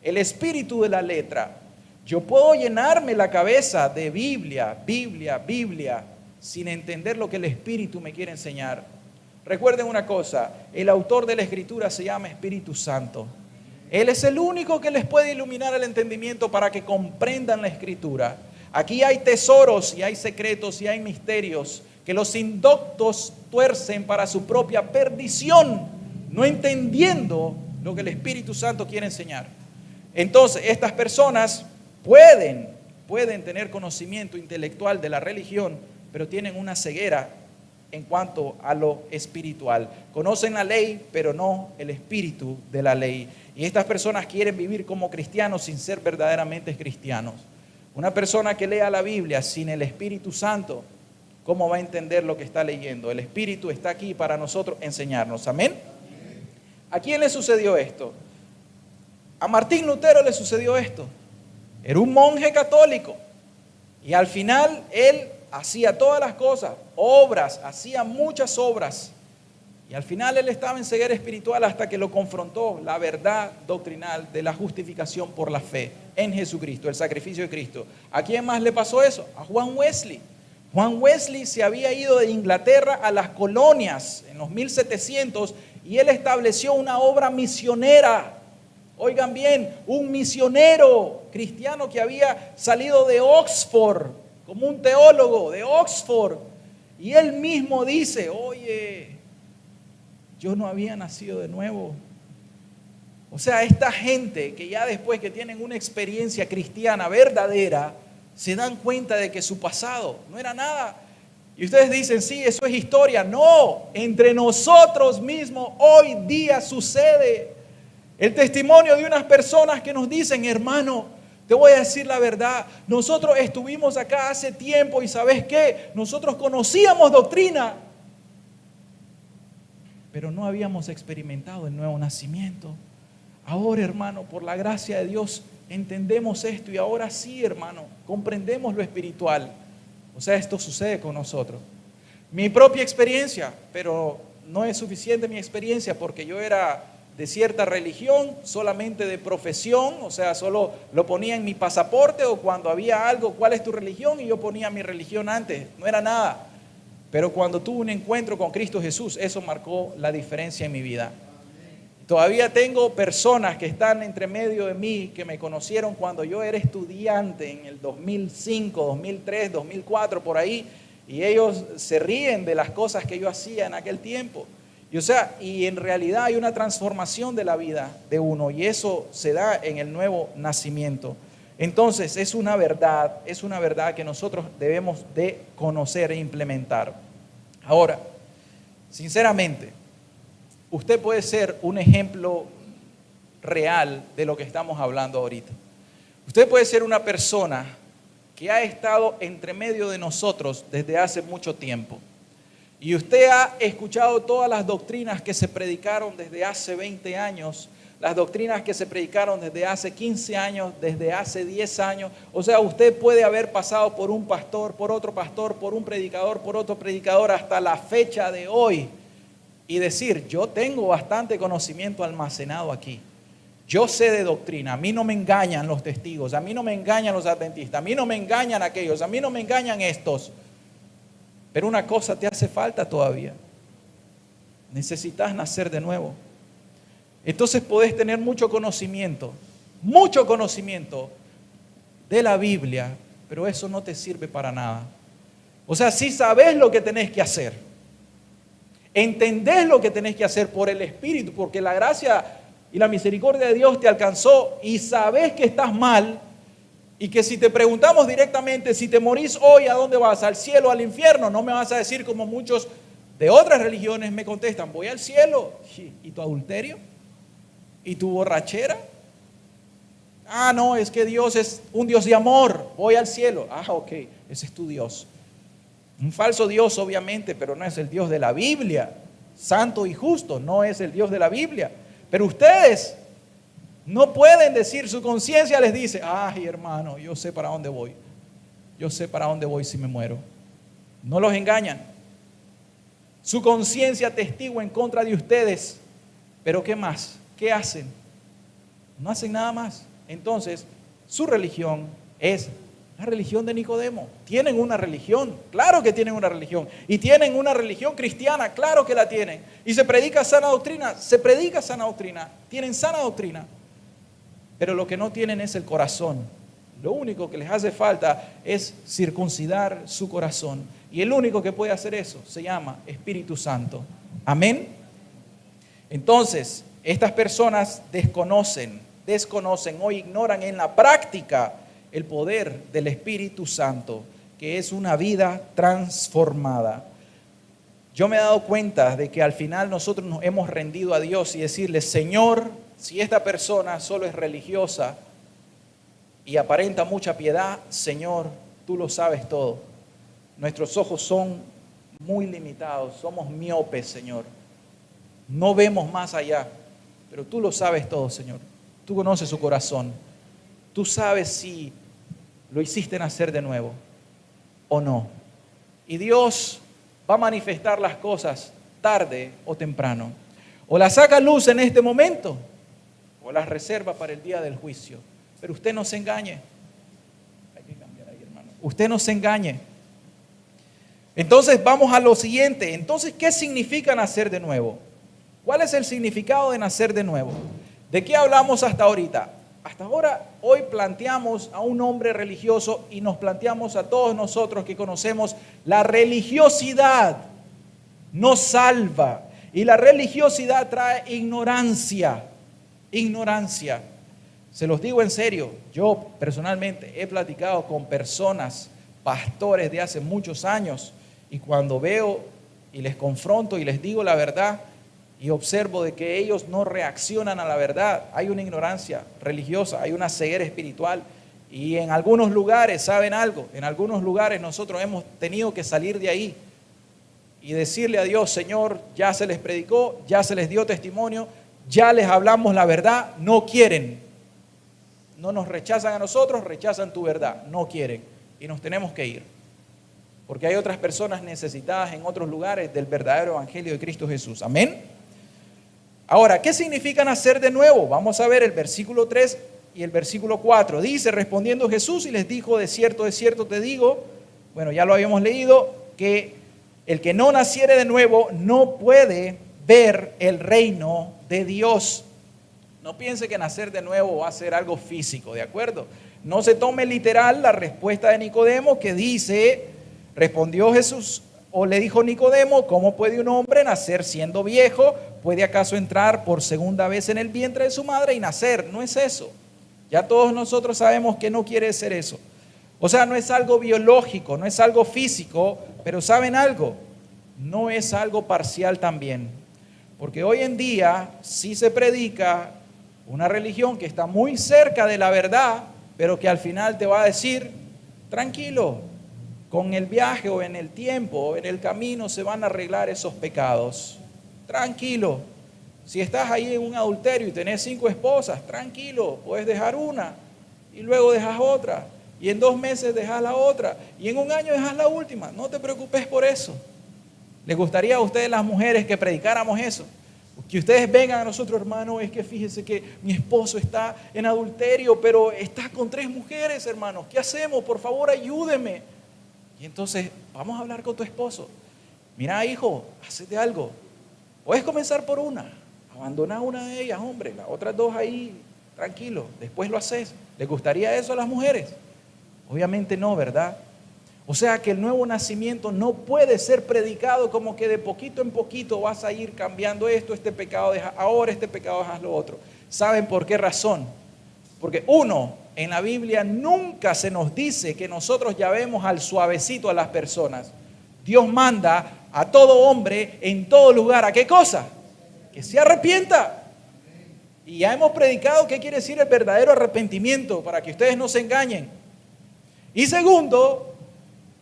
el espíritu de la letra. Yo puedo llenarme la cabeza de Biblia, sin entender lo que el Espíritu me quiere enseñar. Recuerden una cosa, el autor de la Escritura se llama Espíritu Santo. Él es el único que les puede iluminar el entendimiento para que comprendan la Escritura. Aquí hay tesoros y hay secretos y hay misterios que los indoctos tuercen para su propia perdición, no entendiendo lo que el Espíritu Santo quiere enseñar. Entonces, estas personas pueden tener conocimiento intelectual de la religión, pero tienen una ceguera en cuanto a lo espiritual. Conocen la ley, pero no el espíritu de la ley. Y estas personas quieren vivir como cristianos sin ser verdaderamente cristianos. Una persona que lea la Biblia sin el Espíritu Santo, ¿cómo va a entender lo que está leyendo? El Espíritu está aquí para nosotros enseñarnos. ¿Amén? ¿A quién le sucedió esto? A Martín Lutero le sucedió esto. Era un monje católico y al final él hacía todas las cosas, obras, hacía muchas obras. Y al final él estaba en ceguera espiritual hasta que lo confrontó la verdad doctrinal de la justificación por la fe en Jesucristo, el sacrificio de Cristo. ¿A quién más le pasó eso? A Juan Wesley. Juan Wesley se había ido de Inglaterra a las colonias en los 1700 y él estableció una obra misionera. Oigan bien, un misionero cristiano que había salido de Oxford, como un teólogo de Oxford. Y él mismo dice, oye, yo no había nacido de nuevo. O sea, esta gente que ya después que tienen una experiencia cristiana verdadera, se dan cuenta de que su pasado no era nada. Y ustedes dicen, sí, eso es historia. No, entre nosotros mismos hoy día sucede. El testimonio de unas personas que nos dicen, hermano, te voy a decir la verdad, nosotros estuvimos acá hace tiempo y ¿sabes qué? Nosotros conocíamos doctrina, pero no habíamos experimentado el nuevo nacimiento. Ahora, hermano, por la gracia de Dios, entendemos esto y ahora sí, hermano, comprendemos lo espiritual. O sea, esto sucede con nosotros. Mi propia experiencia, pero no es suficiente mi experiencia porque yo era de cierta religión, solamente de profesión, o sea, solo lo ponía en mi pasaporte o cuando había algo, ¿cuál es tu religión? Y yo ponía mi religión antes, no era nada. Pero cuando tuve un encuentro con Cristo Jesús, eso marcó la diferencia en mi vida. Todavía tengo personas que están entre medio de mí, que me conocieron cuando yo era estudiante en el 2005, 2003, 2004, por ahí, y ellos se ríen de las cosas que yo hacía en aquel tiempo. Y en realidad hay una transformación de la vida de uno y eso se da en el nuevo nacimiento. Entonces es una verdad que nosotros debemos de conocer e implementar. Ahora, sinceramente, usted puede ser un ejemplo real de lo que estamos hablando ahorita. Usted puede ser una persona que ha estado entre medio de nosotros desde hace mucho tiempo. Y usted ha escuchado todas las doctrinas que se predicaron desde hace 20 años, las doctrinas que se predicaron desde hace 15 años, desde hace 10 años. O sea, usted puede haber pasado por un pastor, por un predicador, por otro predicador, hasta la fecha de hoy. Y decir, yo tengo bastante conocimiento almacenado aquí. Yo sé de doctrina, a mí no me engañan los testigos, a mí no me engañan los adventistas, a mí no me engañan aquellos, a mí no me engañan estos. Pero una cosa te hace falta todavía. Necesitas nacer de nuevo. Entonces podés tener mucho conocimiento de la Biblia, pero eso no te sirve para nada. O sea, si sabes lo que tenés que hacer, entendés lo que tenés que hacer por el Espíritu, porque la gracia y la misericordia de Dios te alcanzó y sabés que estás mal, y que si te preguntamos directamente, si te morís hoy, ¿a dónde vas? ¿Al cielo o al infierno? No me vas a decir como muchos de otras religiones me contestan, voy al cielo. ¿Y tu adulterio? ¿Y tu borrachera? Ah, no, es que Dios es un Dios de amor, voy al cielo. Ah, ok, ese es tu Dios. Un falso Dios obviamente, pero no es el Dios de la Biblia. santo y justo, no es el Dios de la Biblia. Pero ustedes no pueden decir, su conciencia les dice, ay hermano, yo sé para dónde voy. Yo sé para dónde voy si me muero. No los engañan. Su conciencia testigua en contra de ustedes. Pero ¿qué más? ¿Qué hacen? No hacen nada más. Entonces, su religión es la religión de Nicodemo. Tienen una religión, claro que tienen una religión. Y tienen una religión cristiana, claro que la tienen. Y se predica sana doctrina, se predica sana doctrina. Tienen sana doctrina. Pero lo que no tienen es el corazón. Lo único que les hace falta es circuncidar su corazón. Y el único que puede hacer eso se llama Espíritu Santo. Amén. Entonces, estas personas desconocen o ignoran en la práctica el poder del Espíritu Santo, que es una vida transformada. Yo me he dado cuenta de que al final nosotros nos hemos rendido a Dios y decirle, Señor, si esta persona solo es religiosa y aparenta mucha piedad, Señor, tú lo sabes todo. Nuestros ojos son muy limitados, somos miopes, Señor. No vemos más allá, pero tú lo sabes todo, Señor. Tú conoces su corazón. Tú sabes si lo hiciste nacer de nuevo o no. Y Dios va a manifestar las cosas tarde o temprano. O las saca a luz en este momento o las reserva para el día del juicio. Pero usted no se engañe. Hay que cambiar ahí, hermano. Usted no se engañe. Entonces vamos a lo siguiente. Entonces, ¿qué significa nacer de nuevo? ¿Cuál es el significado de nacer de nuevo? ¿De qué hablamos hasta ahorita? Hasta ahora, hoy planteamos a un hombre religioso y nos planteamos a todos nosotros que conocemos la religiosidad nos salva y la religiosidad trae ignorancia. Ignorancia. Se los digo en serio, yo personalmente he platicado con personas, pastores de hace muchos años, y cuando veo y les confronto y les digo la verdad, y observo de que ellos no reaccionan a la verdad, hay una ignorancia religiosa, hay una ceguera espiritual. Y en algunos lugares, ¿saben algo? En algunos lugares nosotros hemos tenido que salir de ahí y decirle a Dios, Señor, ya se les predicó, ya se les dio testimonio, ya les hablamos la verdad, no quieren. No nos rechazan a nosotros, rechazan tu verdad, no quieren. Y nos tenemos que ir. Porque hay otras personas necesitadas en otros lugares del verdadero evangelio de Cristo Jesús. Amén. Ahora, ¿qué significa nacer de nuevo? Vamos a ver el versículo 3 y el versículo 4. Dice, respondiendo Jesús y les dijo, de cierto te digo, bueno, ya lo habíamos leído, que el que no naciere de nuevo no puede ver el reino de Dios. No piense que nacer de nuevo va a ser algo físico, ¿de acuerdo? No se tome literal la respuesta de Nicodemo que dice, respondió Jesús o le dijo Nicodemo, ¿cómo puede un hombre nacer siendo viejo? ¿Puede acaso entrar por segunda vez en el vientre de su madre y nacer? No es eso. Ya todos nosotros sabemos que no quiere ser eso. O sea, no es algo biológico, no es algo físico, pero ¿saben algo? No es algo parcial también. Porque hoy en día sí se predica una religión que está muy cerca de la verdad, pero que al final te va a decir, tranquilo, con el viaje o en el tiempo o en el camino se van a arreglar esos pecados. Tranquilo. Si estás ahí en un adulterio y tenés 5 esposas, tranquilo, puedes dejar una y luego dejas otra. Y en 2 meses dejas la otra. Y en 1 año dejas la última. No te preocupes por eso. ¿Les gustaría a ustedes las mujeres que predicáramos eso? Que ustedes vengan a nosotros, hermano, es que fíjese que mi esposo está en adulterio, pero está con 3 mujeres, hermanos. ¿Qué hacemos? Por favor, ayúdeme. Y entonces, vamos a hablar con tu esposo. Mira, hijo, hacete algo. Puedes comenzar por una. Abandona una de ellas, hombre. Las otras 2 ahí, tranquilo. Después lo haces. ¿Les gustaría eso a las mujeres? Obviamente no, ¿verdad? O sea que el nuevo nacimiento no puede ser predicado como que de poquito en poquito vas a ir cambiando esto, este pecado deja ahora, este pecado dejas lo otro. ¿Saben por qué razón? Porque en la Biblia nunca se nos dice que nosotros llamemos al suavecito a las personas. Dios manda a todo hombre en todo lugar, ¿a qué cosa? Que se arrepienta. Y ya hemos predicado qué quiere decir el verdadero arrepentimiento, para que ustedes no se engañen. Y segundo,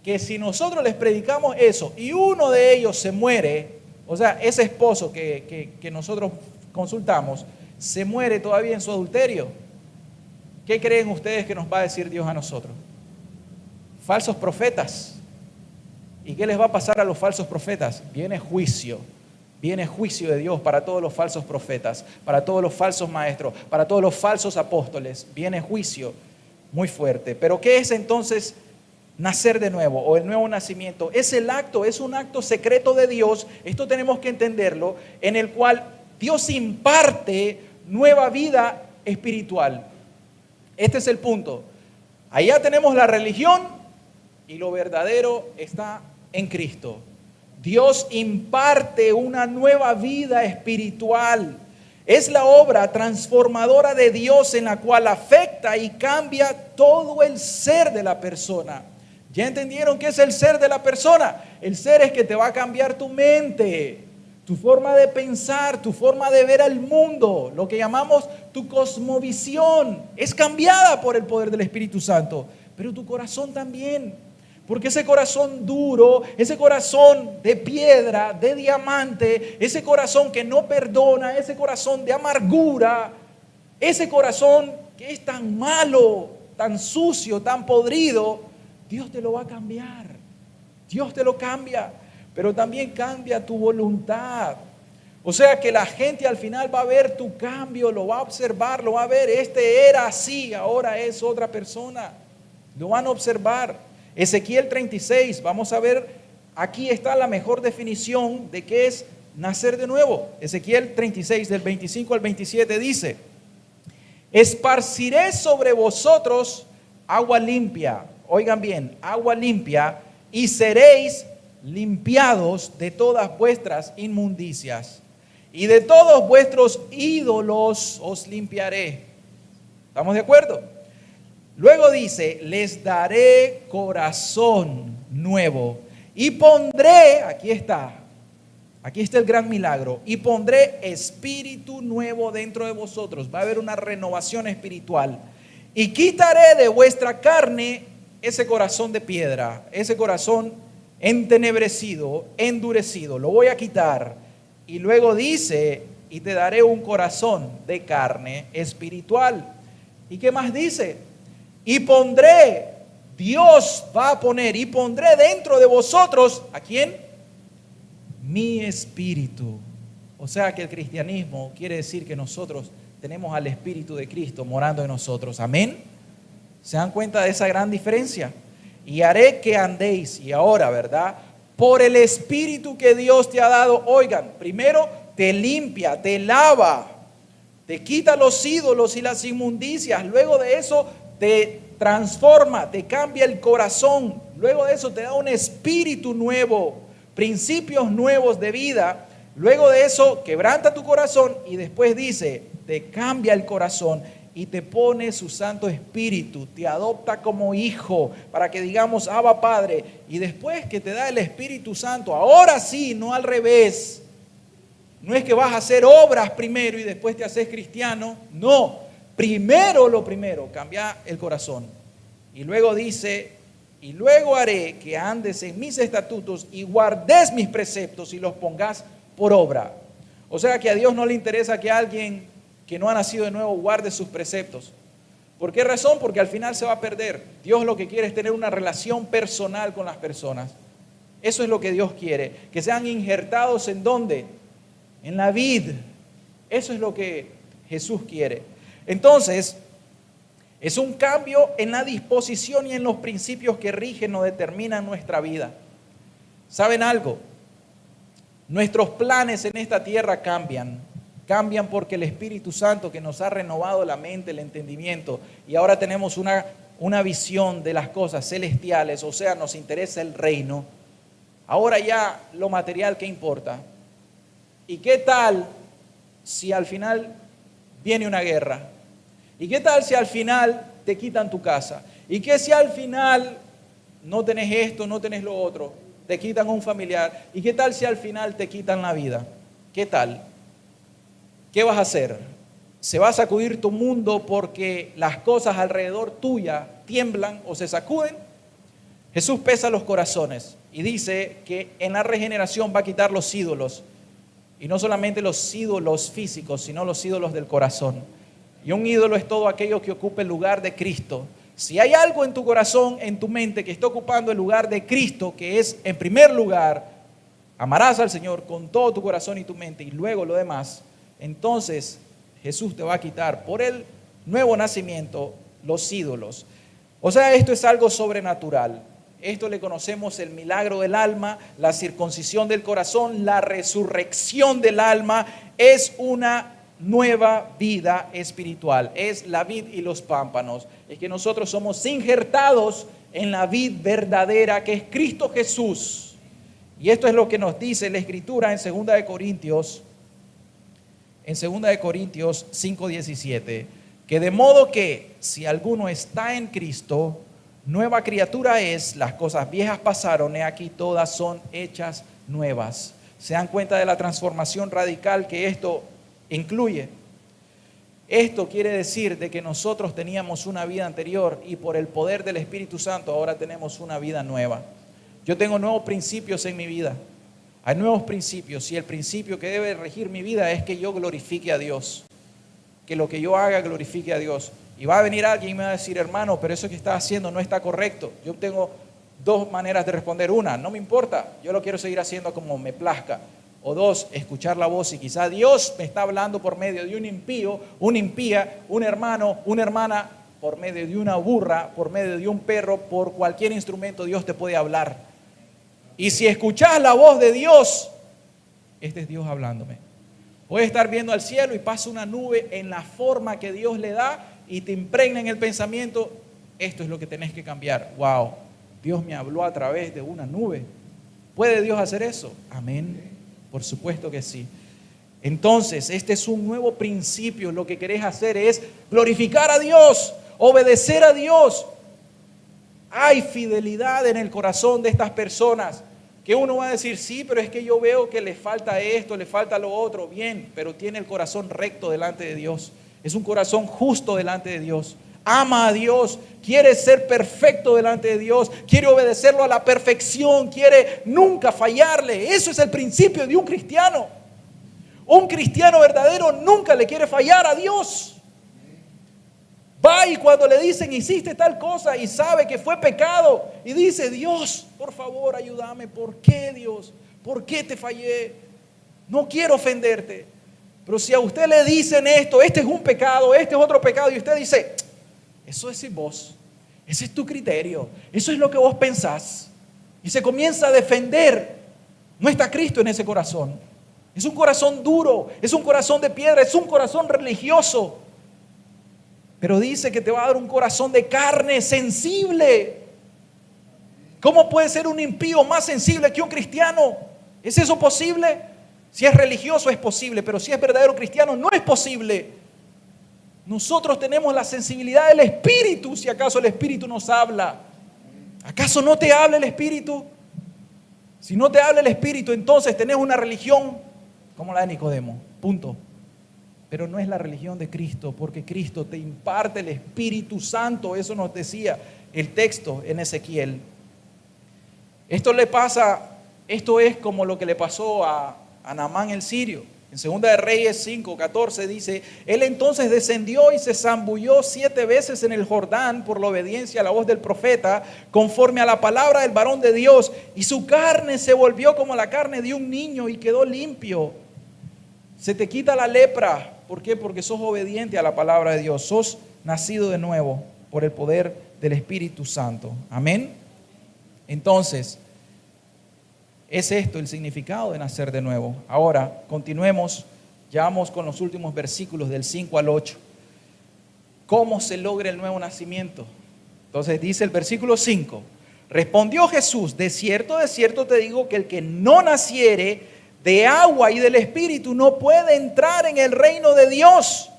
que si nosotros les predicamos eso y uno de ellos se muere, O sea, ese esposo que nosotros consultamos se muere todavía en su adulterio. ¿Qué creen ustedes que nos va a decir Dios a nosotros? Falsos profetas. ¿Y qué les va a pasar a los falsos profetas? Viene juicio de Dios para todos los falsos profetas, para todos los falsos maestros, para todos los falsos apóstoles. Viene juicio muy fuerte. Pero ¿qué es entonces nacer de nuevo o el nuevo nacimiento? Es un acto secreto de Dios, esto tenemos que entenderlo, en el cual Dios imparte nueva vida espiritual. Este es el punto. Allá tenemos la religión y lo verdadero está en Cristo. Dios imparte una nueva vida espiritual. Es la obra transformadora de Dios en la cual afecta y cambia todo el ser de la persona. ¿Ya entendieron qué es el ser de la persona? El ser es que te va a cambiar tu mente, tu forma de pensar, tu forma de ver al mundo, lo que llamamos tu cosmovisión. Es cambiada por el poder del Espíritu Santo, pero tu corazón también. Porque ese corazón duro, ese corazón de piedra, de diamante, ese corazón que no perdona, ese corazón de amargura, ese corazón que es tan malo, tan sucio, tan podrido, Dios te lo va a cambiar. Dios te lo cambia, pero también cambia tu voluntad. O sea que la gente al final va a ver tu cambio, lo va a observar, lo va a ver. Este era así, ahora es otra persona. Lo van a observar. Ezequiel 36, vamos a ver, aquí está la mejor definición de qué es nacer de nuevo. Ezequiel 36, del 25 al 27 dice: esparciré sobre vosotros agua limpia, oigan bien, agua limpia, y seréis limpiados de todas vuestras inmundicias, y de todos vuestros ídolos os limpiaré. ¿Estamos de acuerdo? Luego dice, les daré corazón nuevo y pondré, aquí está el gran milagro, y pondré espíritu nuevo dentro de vosotros. Va a haber una renovación espiritual. Y quitaré de vuestra carne ese corazón de piedra, ese corazón entenebrecido, endurecido. Lo voy a quitar. Y luego dice, y te daré un corazón de carne espiritual. ¿Y qué más dice? Y pondré, Dios va a poner, y pondré dentro de vosotros, ¿a quién? Mi espíritu. O sea que el cristianismo quiere decir que nosotros tenemos al Espíritu de Cristo morando en nosotros. Amén. ¿Se dan cuenta de esa gran diferencia? Y haré que andéis, y ahora, ¿verdad? Por el Espíritu que Dios te ha dado. Oigan, primero te limpia, te lava, te quita los ídolos y las inmundicias. Luego de eso te transforma, te cambia el corazón. Luego de eso te da un espíritu nuevo, principios nuevos de vida. Luego de eso quebranta tu corazón y después dice, te cambia el corazón y te pone su Santo Espíritu, te adopta como hijo para que digamos, Abba Padre. Y después que te da el Espíritu Santo, ahora sí, no al revés. No es que vas a hacer obras primero y después te haces cristiano, no. Primero lo primero, cambia el corazón. Y luego dice, y luego haré que andes en mis estatutos y guardes mis preceptos y los pongas por obra. O sea que a Dios no le interesa que alguien que no ha nacido de nuevo guarde sus preceptos. ¿Por qué razón? Porque al final se va a perder. Dios lo que quiere es tener una relación personal con las personas. Eso es lo que Dios quiere. Que sean injertados ¿en dónde? En la vid. Eso es lo que Jesús quiere. Entonces, es un cambio en la disposición y en los principios que rigen o determinan nuestra vida. ¿Saben algo? Nuestros planes en esta tierra cambian porque el Espíritu Santo que nos ha renovado la mente, el entendimiento, y ahora tenemos una visión de las cosas celestiales, o sea, nos interesa el reino. Ahora ya lo material, ¿qué importa? ¿Y qué tal si al final viene una guerra? ¿Y qué tal si al final te quitan tu casa? ¿Y qué si al final no tenés esto, no tenés lo otro? Te quitan un familiar. ¿Y qué tal si al final te quitan la vida? ¿Qué tal? ¿Qué vas a hacer? ¿Se va a sacudir tu mundo porque las cosas alrededor tuya tiemblan o se sacuden? Jesús pesa los corazones y dice que en la regeneración va a quitar los ídolos Y no solamente los ídolos físicos, sino los ídolos del corazón. Y un ídolo es todo aquello que ocupe el lugar de Cristo. Si hay algo en tu corazón, en tu mente, que está ocupando el lugar de Cristo, que es en primer lugar, amarás al Señor con todo tu corazón y tu mente, y luego lo demás, entonces Jesús te va a quitar por el nuevo nacimiento los ídolos. O sea, esto es algo sobrenatural. Esto le conocemos el milagro del alma, la circuncisión del corazón, la resurrección del alma. Es una nueva vida espiritual. Es la vid y los pámpanos. Es que nosotros somos injertados en la vid verdadera que es Cristo Jesús. Y esto es lo que nos dice la Escritura en 2 de Corintios 5:17. Que de modo que si alguno está en Cristo, nueva criatura es, las cosas viejas pasaron, he aquí todas son hechas nuevas. ¿Se dan cuenta de la transformación radical que esto incluye? Esto quiere decir de que nosotros teníamos una vida anterior y por el poder del Espíritu Santo ahora tenemos una vida nueva. Yo tengo nuevos principios en mi vida. Hay nuevos principios y el principio que debe regir mi vida es que yo glorifique a Dios. Que lo que yo haga glorifique a Dios. Y va a venir alguien y me va a decir, hermano, pero eso que estás haciendo no está correcto. Yo tengo dos maneras de responder. Una, no me importa, yo lo quiero seguir haciendo como me plazca. O dos, escuchar la voz y quizá Dios me está hablando por medio de un impío, una impía, un hermano, una hermana, por medio de una burra, por medio de un perro, por cualquier instrumento Dios te puede hablar. Y si escuchas la voz de Dios, este es Dios hablándome. Puedes estar viendo al cielo y pasa una nube en la forma que Dios le da y te impregna en el pensamiento, esto es lo que tenés que cambiar. Wow, Dios me habló a través de una nube. ¿Puede Dios hacer eso? Amén. Por supuesto que sí. Entonces, este es un nuevo principio. Lo que querés hacer es glorificar a Dios, obedecer a Dios. Hay fidelidad en el corazón de estas personas. Que uno va a decir, sí, pero es que yo veo que le falta esto, le falta lo otro. Bien, pero tiene el corazón recto delante de Dios. Es un corazón justo delante de Dios. Ama a Dios, quiere ser perfecto delante de Dios, quiere obedecerlo a la perfección, quiere nunca fallarle. Eso es el principio de un cristiano. Un cristiano verdadero nunca le quiere fallar a Dios. Va y cuando le dicen hiciste tal cosa y sabe que fue pecado y dice, Dios, por favor ayúdame. ¿Por qué, Dios? ¿Por qué te fallé? No quiero ofenderte. Pero si a usted le dicen esto, este es un pecado, este es otro pecado, y usted dice, eso es sin vos, ese es tu criterio, eso es lo que vos pensás, y se comienza a defender, no está Cristo en ese corazón. Es un corazón duro, es un corazón de piedra, es un corazón religioso. Pero dice que te va a dar un corazón de carne sensible. ¿Cómo puede ser un impío más sensible que un cristiano? ¿Es eso posible? Si es religioso es posible, pero si es verdadero cristiano no es posible. Nosotros tenemos la sensibilidad del Espíritu, si acaso el Espíritu nos habla. ¿Acaso no te habla el Espíritu? Si no te habla el Espíritu, entonces tenés una religión como la de Nicodemo, punto. Pero no es la religión de Cristo, porque Cristo te imparte el Espíritu Santo. Eso nos decía el texto en Ezequiel. Esto es como lo que le pasó a Naamán el sirio. En 2 de Reyes 5:14 dice, él entonces descendió y se zambulló 7 veces en el Jordán por la obediencia a la voz del profeta, conforme a la palabra del varón de Dios, y su carne se volvió como la carne de un niño y quedó limpio. Se te quita la lepra. ¿Por qué? Porque sos obediente a la palabra de Dios. Sos nacido de nuevo por el poder del Espíritu Santo. Amén. Entonces, es esto el significado de nacer de nuevo. Ahora, continuemos. Ya vamos con los últimos versículos del 5 al 8. ¿Cómo se logra el nuevo nacimiento? Entonces dice el versículo 5. Respondió Jesús, de cierto te digo que el que no naciere de agua y del Espíritu no puede entrar en el reino de Dios.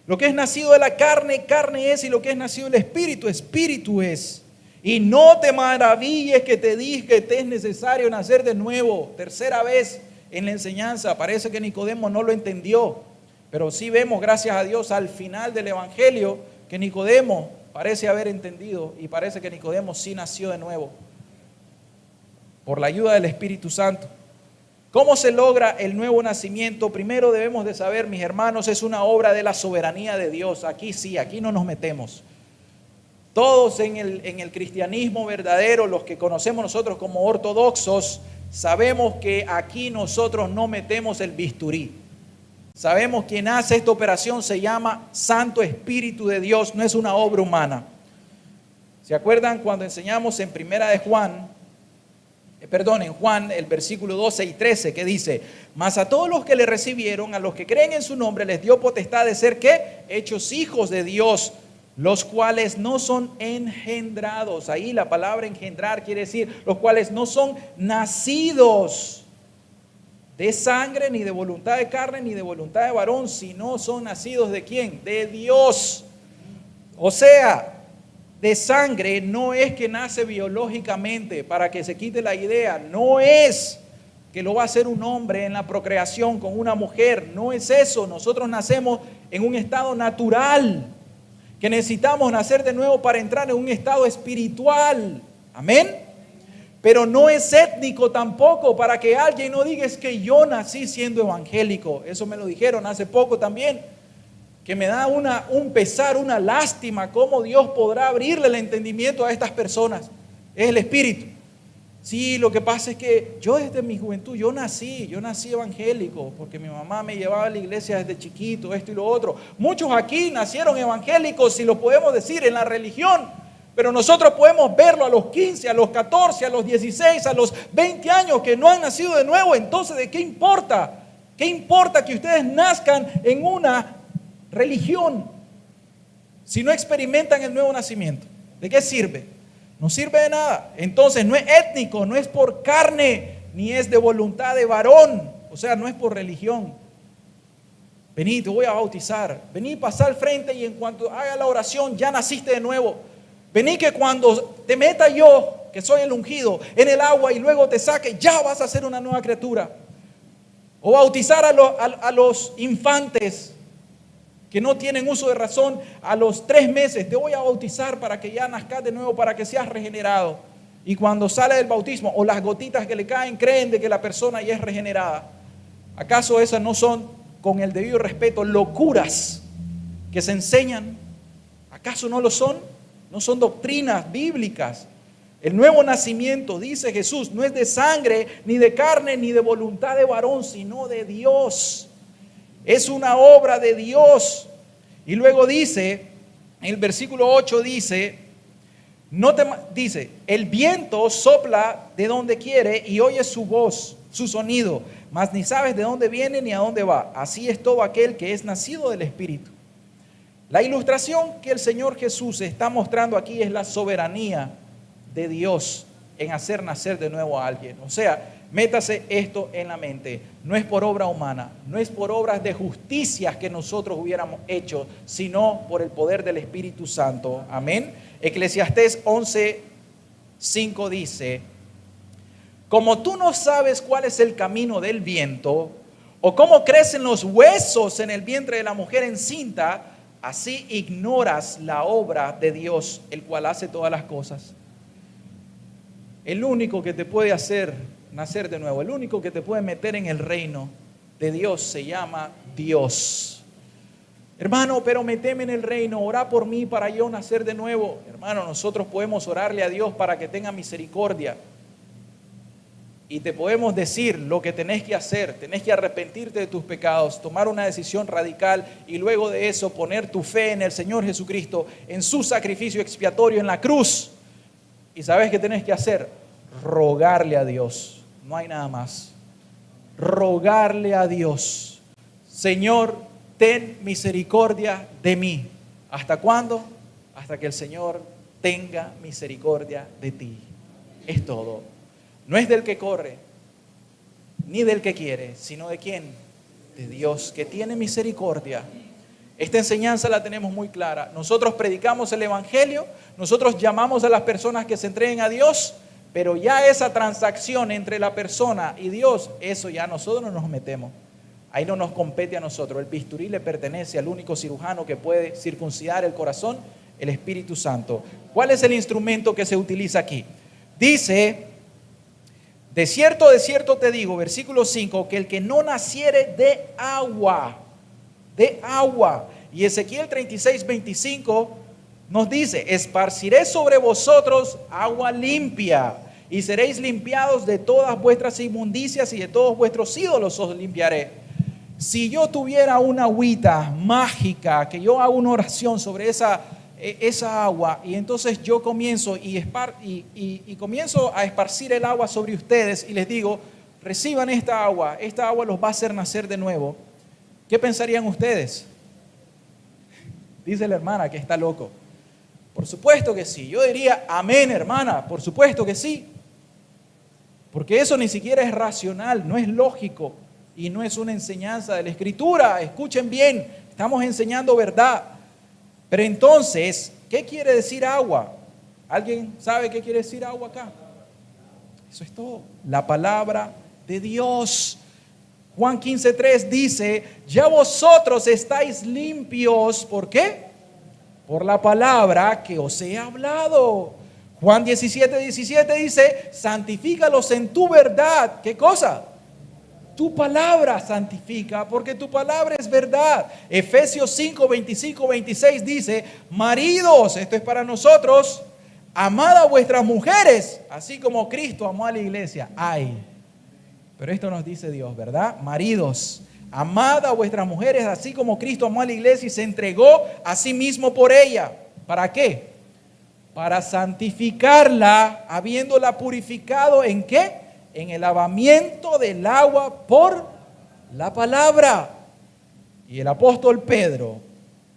Lo que es nacido de la carne, carne es, y lo que es nacido del Espíritu, Espíritu es. Y no te maravilles que te dije que te es necesario nacer de nuevo. Tercera vez en la enseñanza. Parece que Nicodemo no lo entendió. Pero sí vemos, gracias a Dios, al final del Evangelio, que Nicodemo parece haber entendido. Y parece que Nicodemo sí nació de nuevo. Por la ayuda del Espíritu Santo. ¿Cómo se logra el nuevo nacimiento? Primero debemos de saber, mis hermanos, es una obra de la soberanía de Dios. Aquí sí, aquí no nos metemos. Todos en el cristianismo verdadero, los que conocemos nosotros como ortodoxos, sabemos que aquí nosotros no metemos el bisturí. Sabemos quien hace esta operación se llama Santo Espíritu de Dios, no es una obra humana. ¿Se acuerdan cuando enseñamos en en Juan, el versículo 12 y 13, que dice: mas a todos los que le recibieron, a los que creen en su nombre, les dio potestad de ser, ¿qué? Hechos hijos de Dios, los cuales no son engendrados. Ahí la palabra engendrar quiere decir los cuales no son nacidos de sangre, ni de voluntad de carne, ni de voluntad de varón, sino son nacidos ¿de quién? De Dios. O sea, de sangre no es que nace biológicamente, para que se quite la idea, no es que lo va a hacer un hombre en la procreación con una mujer, no es eso. Nosotros nacemos en un estado natural, que necesitamos nacer de nuevo para entrar en un estado espiritual. Amén. Pero no es étnico tampoco, para que alguien no diga: es que yo nací siendo evangélico. Eso me lo dijeron hace poco también, que me da un pesar, una lástima, cómo Dios podrá abrirle el entendimiento a estas personas. Es el Espíritu. Sí, lo que pasa es que yo desde mi juventud, yo nací evangélico, porque mi mamá me llevaba a la iglesia desde chiquito, esto y lo otro. Muchos aquí nacieron evangélicos, si lo podemos decir, en la religión, pero nosotros podemos verlo a los 15, a los 14, a los 16, a los 20 años que no han nacido de nuevo. Entonces, ¿de qué importa? ¿Qué importa que ustedes nazcan en una religión si no experimentan el nuevo nacimiento? ¿De qué sirve? No sirve de nada. Entonces no es étnico, no es por carne, ni es de voluntad de varón. O sea, no es por religión. Vení, te voy a bautizar. Vení, pasa al frente y en cuanto haga la oración ya naciste de nuevo. Vení, que cuando te meta yo, que soy el ungido, en el agua y luego te saque, ya vas a ser una nueva criatura. O bautizar a los infantes que no tienen uso de razón, a los 3 meses te voy a bautizar para que ya nazcas de nuevo, para que seas regenerado. Y cuando sale del bautismo, o las gotitas que le caen, creen de que la persona ya es regenerada. ¿Acaso esas no son, con el debido respeto, locuras que se enseñan? ¿Acaso no lo son? No son doctrinas bíblicas. El nuevo nacimiento, dice Jesús, no es de sangre, ni de carne, ni de voluntad de varón, sino de Dios. Es una obra de Dios. Y luego dice, en el versículo 8 dice, el viento sopla de donde quiere y oyes su voz, su sonido, mas ni sabes de dónde viene ni a dónde va. Así es todo aquel que es nacido del Espíritu. La ilustración que el Señor Jesús está mostrando aquí es la soberanía de Dios en hacer nacer de nuevo a alguien. O sea, métase esto en la mente. No es por obra humana, no es por obras de justicias que nosotros hubiéramos hecho, sino por el poder del Espíritu Santo. Amén. Eclesiastés 11:5 dice: como tú no sabes cuál es el camino del viento, o cómo crecen los huesos en el vientre de la mujer encinta, así ignoras la obra de Dios, el cual hace todas las cosas. El único que te puede hacer nacer de nuevo, el único que te puede meter en el reino de Dios se llama Dios. Hermano, pero meteme en el reino, orá por mí para yo nacer de nuevo. Hermano, nosotros podemos orarle a Dios para que tenga misericordia. Y te podemos decir lo que tenés que hacer. Tenés que arrepentirte de tus pecados, tomar una decisión radical y luego de eso poner tu fe en el Señor Jesucristo, en su sacrificio expiatorio en la cruz. ¿Y sabes qué tenés que hacer? Rogarle a Dios. No hay nada más. Rogarle a Dios. Señor, ten misericordia de mí. ¿Hasta cuándo? Hasta que el Señor tenga misericordia de ti. Es todo. No es del que corre, ni del que quiere, sino de quién? De Dios, que tiene misericordia. Esta enseñanza la tenemos muy clara. Nosotros predicamos el Evangelio, nosotros llamamos a las personas que se entreguen a Dios, pero ya esa transacción entre la persona y Dios, eso ya nosotros no nos metemos. Ahí no nos compete a nosotros. El bisturí le pertenece al único cirujano que puede circuncidar el corazón, el Espíritu Santo. ¿Cuál es el instrumento que se utiliza aquí? Dice de cierto te digo, versículo 5, que el que no naciere de agua, y Ezequiel 36, 25 nos dice, esparciré sobre vosotros agua limpia, y seréis limpiados de todas vuestras inmundicias, y de todos vuestros ídolos os limpiaré. Si yo tuviera una agüita mágica, que yo hago una oración sobre esa agua, y entonces yo comienzo comienzo a esparcir el agua sobre ustedes, y les digo, reciban esta agua los va a hacer nacer de nuevo, ¿qué pensarían ustedes? Dice la hermana que está loco. Por supuesto que sí. Yo diría, amén, hermana, por supuesto que sí. Porque eso ni siquiera es racional, no es lógico y no es una enseñanza de la Escritura. Escuchen bien, estamos enseñando verdad. Pero entonces, ¿qué quiere decir agua? ¿Alguien sabe qué quiere decir agua acá? Eso es todo. La palabra de Dios. Juan 15:3 dice, ya vosotros estáis limpios. ¿Por qué? Por la palabra que os he hablado. Juan 17:17 dice, santifícalos en tu verdad. ¿Qué cosa? Tu palabra santifica, porque tu palabra es verdad. Efesios 5:25-26 dice, maridos, esto es para nosotros, amad a vuestras mujeres, así como Cristo amó a la iglesia. Ay, pero esto nos dice Dios, ¿verdad? Maridos, amad a vuestras mujeres, así como Cristo amó a la iglesia y se entregó a sí mismo por ella. ¿Para qué? Para santificarla, habiéndola purificado, ¿en qué? En el lavamiento del agua por la palabra. Y el apóstol Pedro,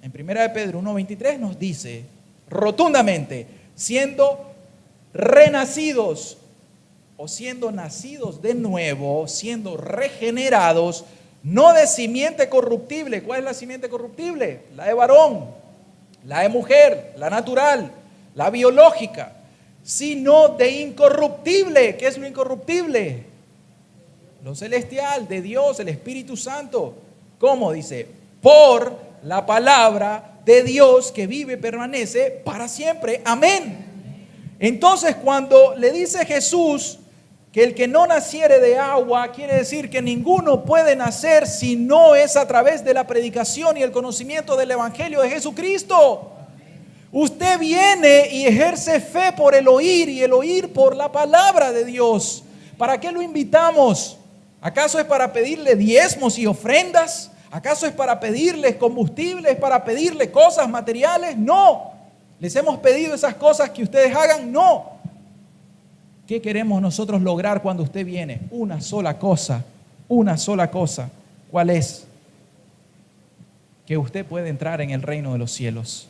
en 1 de Pedro 1:23 nos dice rotundamente, siendo renacidos o siendo nacidos de nuevo, siendo regenerados, no de simiente corruptible. ¿Cuál es la simiente corruptible? La de varón, la de mujer, la natural, la biológica, sino de incorruptible. ¿Qué es lo incorruptible? Lo celestial, de Dios, el Espíritu Santo. ¿Cómo? Dice, por la palabra de Dios que vive y permanece para siempre. Amén. Entonces, cuando le dice Jesús que el que no naciere de agua, quiere decir que ninguno puede nacer si no es a través de la predicación y el conocimiento del Evangelio de Jesucristo. Usted viene y ejerce fe por el oír y el oír por la palabra de Dios. ¿Para qué lo invitamos? ¿Acaso es para pedirle diezmos y ofrendas? ¿Acaso es para pedirles combustibles, para pedirle cosas materiales? No. ¿Les hemos pedido esas cosas que ustedes hagan? No. ¿Qué queremos nosotros lograr cuando usted viene? Una sola cosa. ¿Cuál es? Que usted pueda entrar en el reino de los cielos.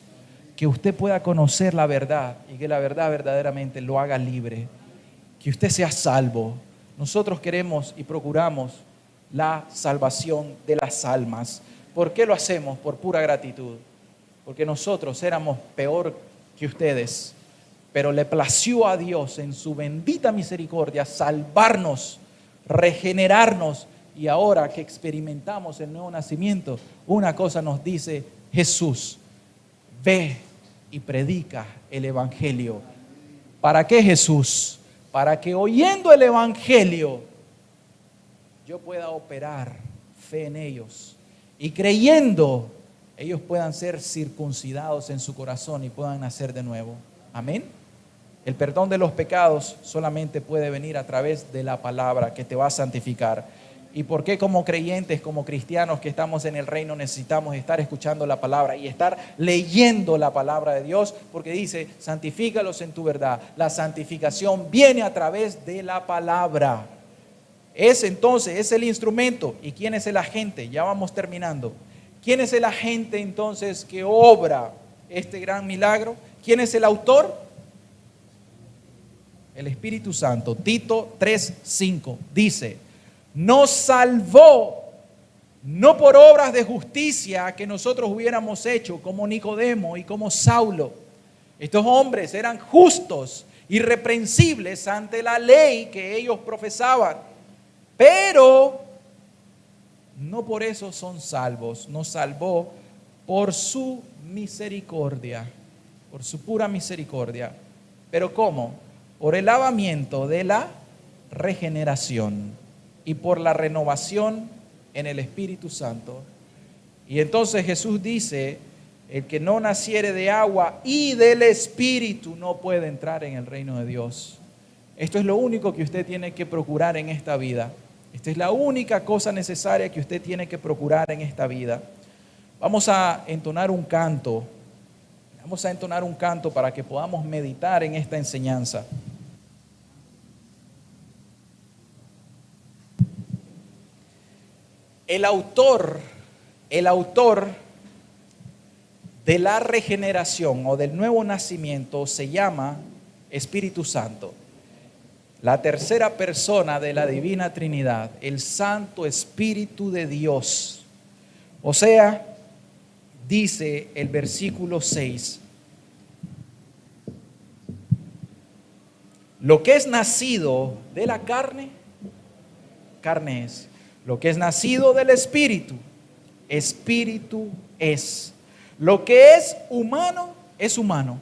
Que usted pueda conocer la verdad y que la verdad verdaderamente lo haga libre. Que usted sea salvo. Nosotros queremos y procuramos la salvación de las almas. ¿Por qué lo hacemos? Por pura gratitud. Porque nosotros éramos peor que ustedes, pero le plació a Dios en su bendita misericordia salvarnos, regenerarnos, y ahora que experimentamos el nuevo nacimiento, una cosa nos dice Jesús: ve y predica el Evangelio. ¿Para qué, Jesús? Para que oyendo el Evangelio yo pueda operar fe en ellos y creyendo ellos puedan ser circuncidados en su corazón y puedan nacer de nuevo. Amén. El perdón de los pecados solamente puede venir a través de la palabra que te va a santificar. ¿Y por qué como creyentes, como cristianos que estamos en el reino necesitamos estar escuchando la palabra y estar leyendo la palabra de Dios? Porque dice, santifícalos en tu verdad. La santificación viene a través de la palabra. Es entonces, es el instrumento. ¿Y quién es el agente? Ya vamos terminando. ¿Quién es el agente entonces que obra este gran milagro? ¿Quién es el autor? El Espíritu Santo. Tito 3:5 dice: nos salvó no por obras de justicia que nosotros hubiéramos hecho, como Nicodemo y como Saulo. Estos hombres eran justos, irreprensibles ante la ley que ellos profesaban, pero no por eso son salvos. Nos salvó por su misericordia, por su pura misericordia. ¿Pero cómo? Por el lavamiento de la regeneración y por la renovación en el Espíritu Santo. Y entonces Jesús dice, el que no naciere de agua y del Espíritu no puede entrar en el reino de Dios. Esto es lo único que usted tiene que procurar en esta vida. Esta es la única cosa necesaria que usted tiene que procurar en esta vida. Vamos a entonar un canto. Vamos a entonar un canto para que podamos meditar en esta enseñanza. El autor de la regeneración o del nuevo nacimiento se llama Espíritu Santo. La tercera persona de la Divina Trinidad, el Santo Espíritu de Dios. O sea, dice el versículo 6, lo que es nacido de la carne, carne es. Lo que es nacido del Espíritu, Espíritu es. Lo que es humano, es humano.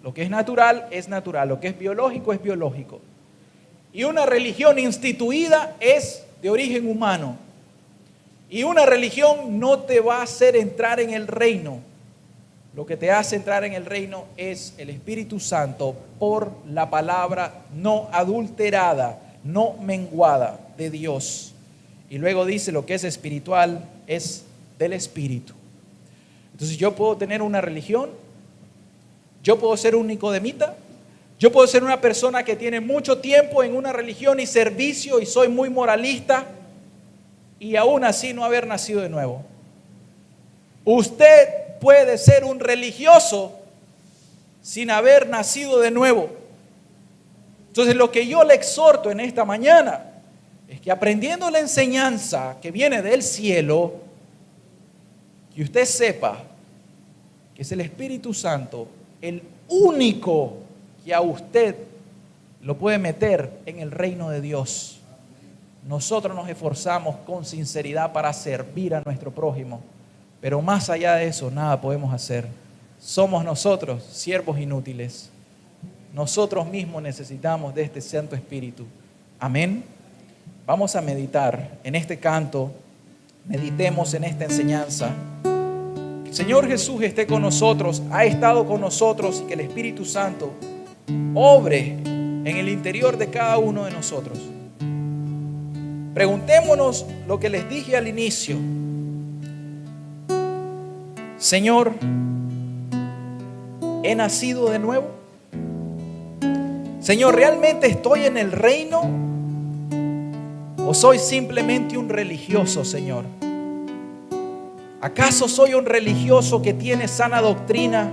Lo que es natural, es natural. Lo que es biológico, es biológico. Y una religión instituida es de origen humano. Y una religión no te va a hacer entrar en el reino. Lo que te hace entrar en el reino es el Espíritu Santo por la palabra no adulterada, no menguada de Dios. Y luego dice lo que es espiritual es del Espíritu. Entonces yo puedo tener una religión, yo puedo ser un nicodemita, yo puedo ser una persona que tiene mucho tiempo en una religión y servicio y soy muy moralista y aún así no haber nacido de nuevo. Usted puede ser un religioso sin haber nacido de nuevo. Entonces lo que yo le exhorto en esta mañana es que aprendiendo la enseñanza que viene del cielo, que usted sepa que es el Espíritu Santo el único que a usted lo puede meter en el reino de Dios. Nosotros nos esforzamos con sinceridad para servir a nuestro prójimo, pero más allá de eso nada podemos hacer. Somos nosotros siervos inútiles. Nosotros mismos necesitamos de este Santo Espíritu. Amén. Vamos a meditar en este canto, meditemos en esta enseñanza. Que el Señor Jesús esté con nosotros, ha estado con nosotros y que el Espíritu Santo obre en el interior de cada uno de nosotros. Preguntémonos lo que les dije al inicio. Señor, ¿he nacido de nuevo? Señor, ¿realmente estoy en el reino? ¿O soy simplemente un religioso, Señor? ¿Acaso soy un religioso que tiene sana doctrina,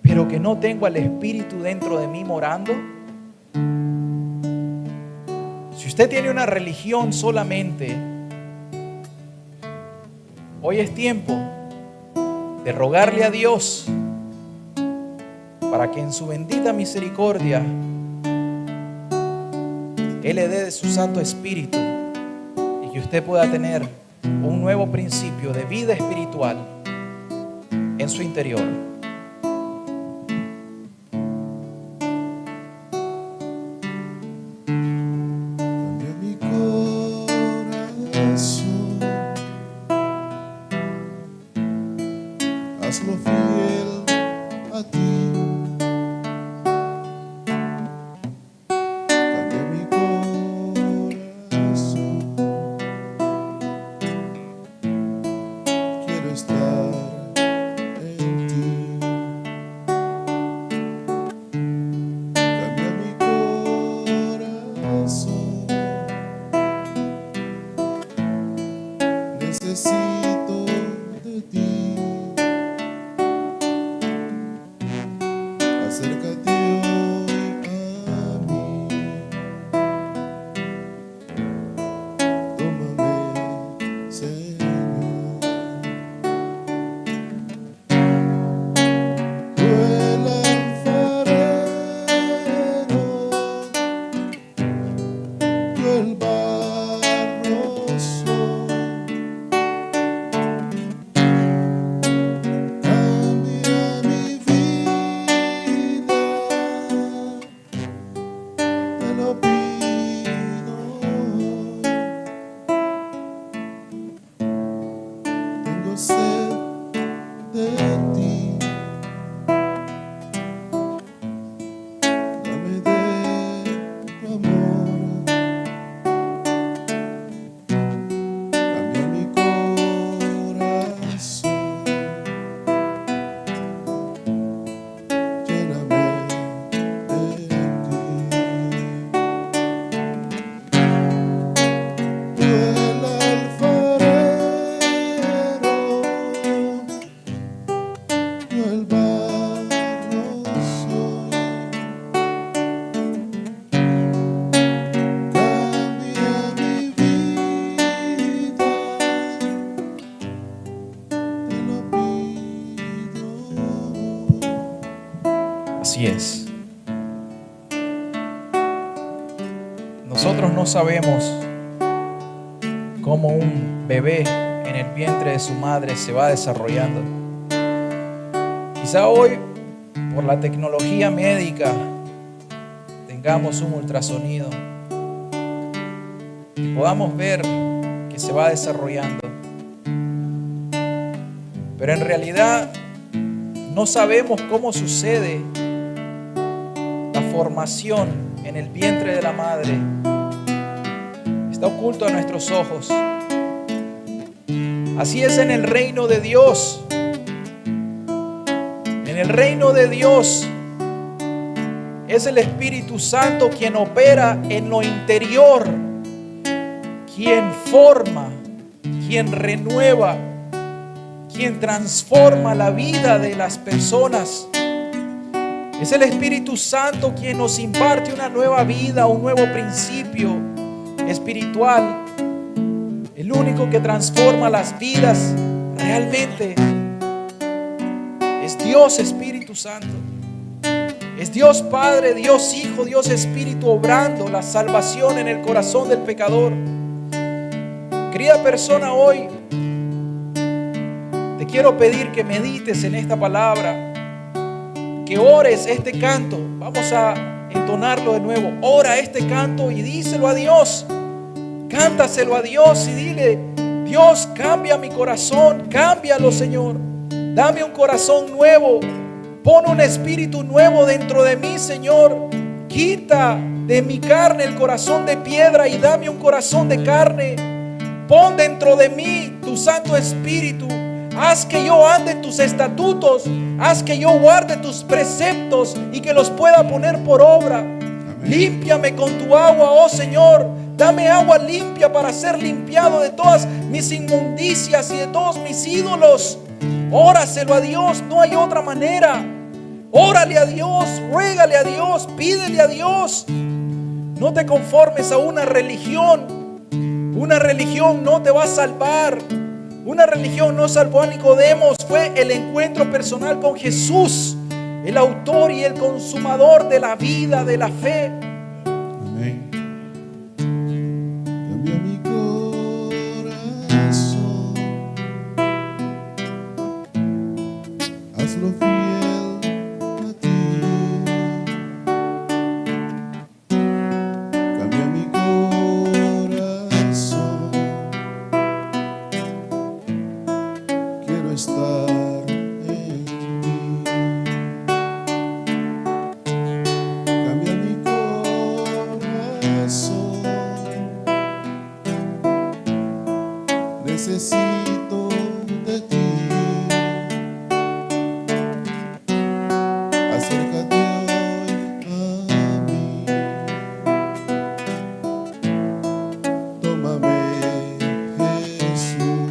pero que no tengo al Espíritu dentro de mí morando? Si usted tiene una religión solamente, hoy es tiempo de rogarle a Dios para que en su bendita misericordia Él le dé de su Santo Espíritu y que usted pueda tener un nuevo principio de vida espiritual en su interior. Cambia mi corazón, hazlo fiel a ti. Necesito de ti. Acércate hoy a mí. Tómame, Señor. Tú el alfarero, yo el barro soy. Así es. Nosotros no sabemos cómo un bebé en el vientre de su madre se va desarrollando. Quizá hoy, por la tecnología médica, tengamos un ultrasonido y podamos ver que se va desarrollando. Pero en realidad no sabemos cómo sucede la formación en el vientre de la madre. Está oculto a nuestros ojos. Así es en el reino de Dios. En el reino de Dios es el Espíritu Santo quien opera en lo interior, quien forma, quien renueva, quien transforma la vida de las personas. Es el Espíritu Santo quien nos imparte una nueva vida, un nuevo principio espiritual. El único que transforma las vidas realmente es Dios Espíritu Santo. Es Dios Padre, Dios Hijo, Dios Espíritu obrando la salvación en el corazón del pecador. Querida persona, hoy te quiero pedir que medites en esta palabra, que ores este canto. Vamos a entonarlo de nuevo. Ora este canto y díselo a Dios. Cántaselo a Dios y dile: Dios, cambia mi corazón, cámbialo, Señor. Dame un corazón nuevo. Pon un espíritu nuevo dentro de mí, Señor. Quita de mi carne el corazón de piedra y dame un corazón de carne. Pon dentro de mí tu Santo Espíritu. Haz que yo ande en tus estatutos. Haz que yo guarde tus preceptos y que los pueda poner por obra. Amén. Límpiame con tu agua, oh Señor. Dame agua limpia para ser limpiado de todas mis inmundicias y de todos mis ídolos. Óraselo a Dios, no hay otra manera. Órale a Dios, ruégale a Dios, pídele a Dios. No te conformes a una religión. Una religión no te va a salvar. Una religión no salvó a Nicodemo. Fue el encuentro personal con Jesús, el autor y el consumador de la vida, de la fe. Amén. Cambia mi corazón, hazlo fiel a ti. Cambia mi corazón, quiero estar en ti. Cambia mi corazón, necesito de ti. Acércate hoy a mí, tómame, Jesús.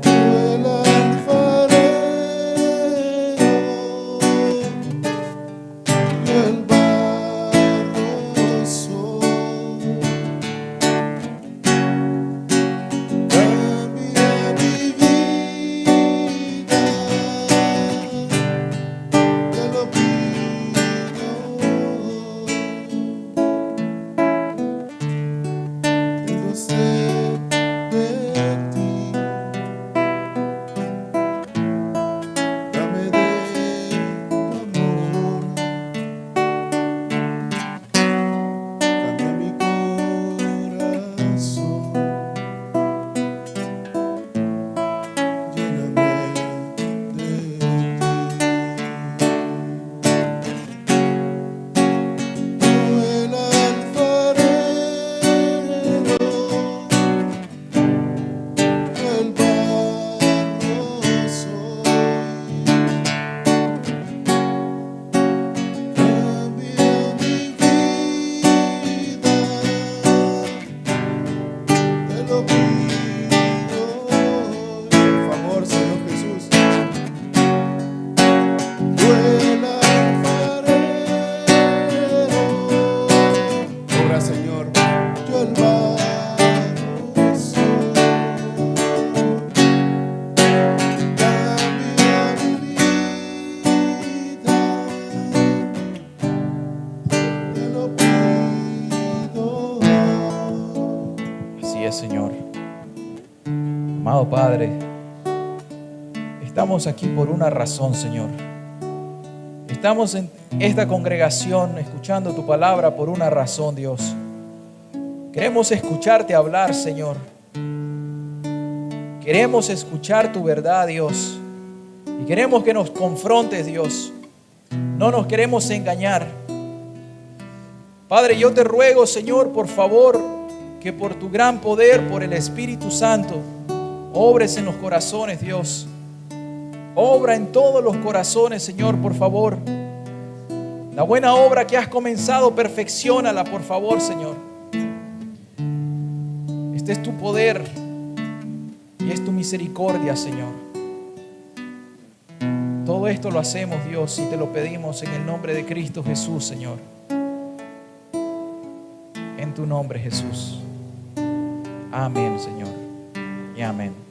Tú el alfarero, yo el barro soy. pie, Señor. Amado Padre, estamos aquí por una razón, Señor. Estamos en esta congregación escuchando tu palabra por una razón, Dios. Queremos escucharte hablar, Señor. Queremos escuchar tu verdad, Dios. Y queremos que nos confrontes, Dios. No nos queremos engañar. Padre, yo te ruego, Señor, por favor, que por tu gran poder, por el Espíritu Santo, obres en los corazones, Dios. Obra en todos los corazones, Señor, por favor. La buena obra que has comenzado, perfecciónala, por favor, Señor. Este es tu poder y es tu misericordia, Señor. Todo esto lo hacemos, Dios, y te lo pedimos en el nombre de Cristo Jesús, Señor. En tu nombre, Jesús. Amén, Señor. Y amén.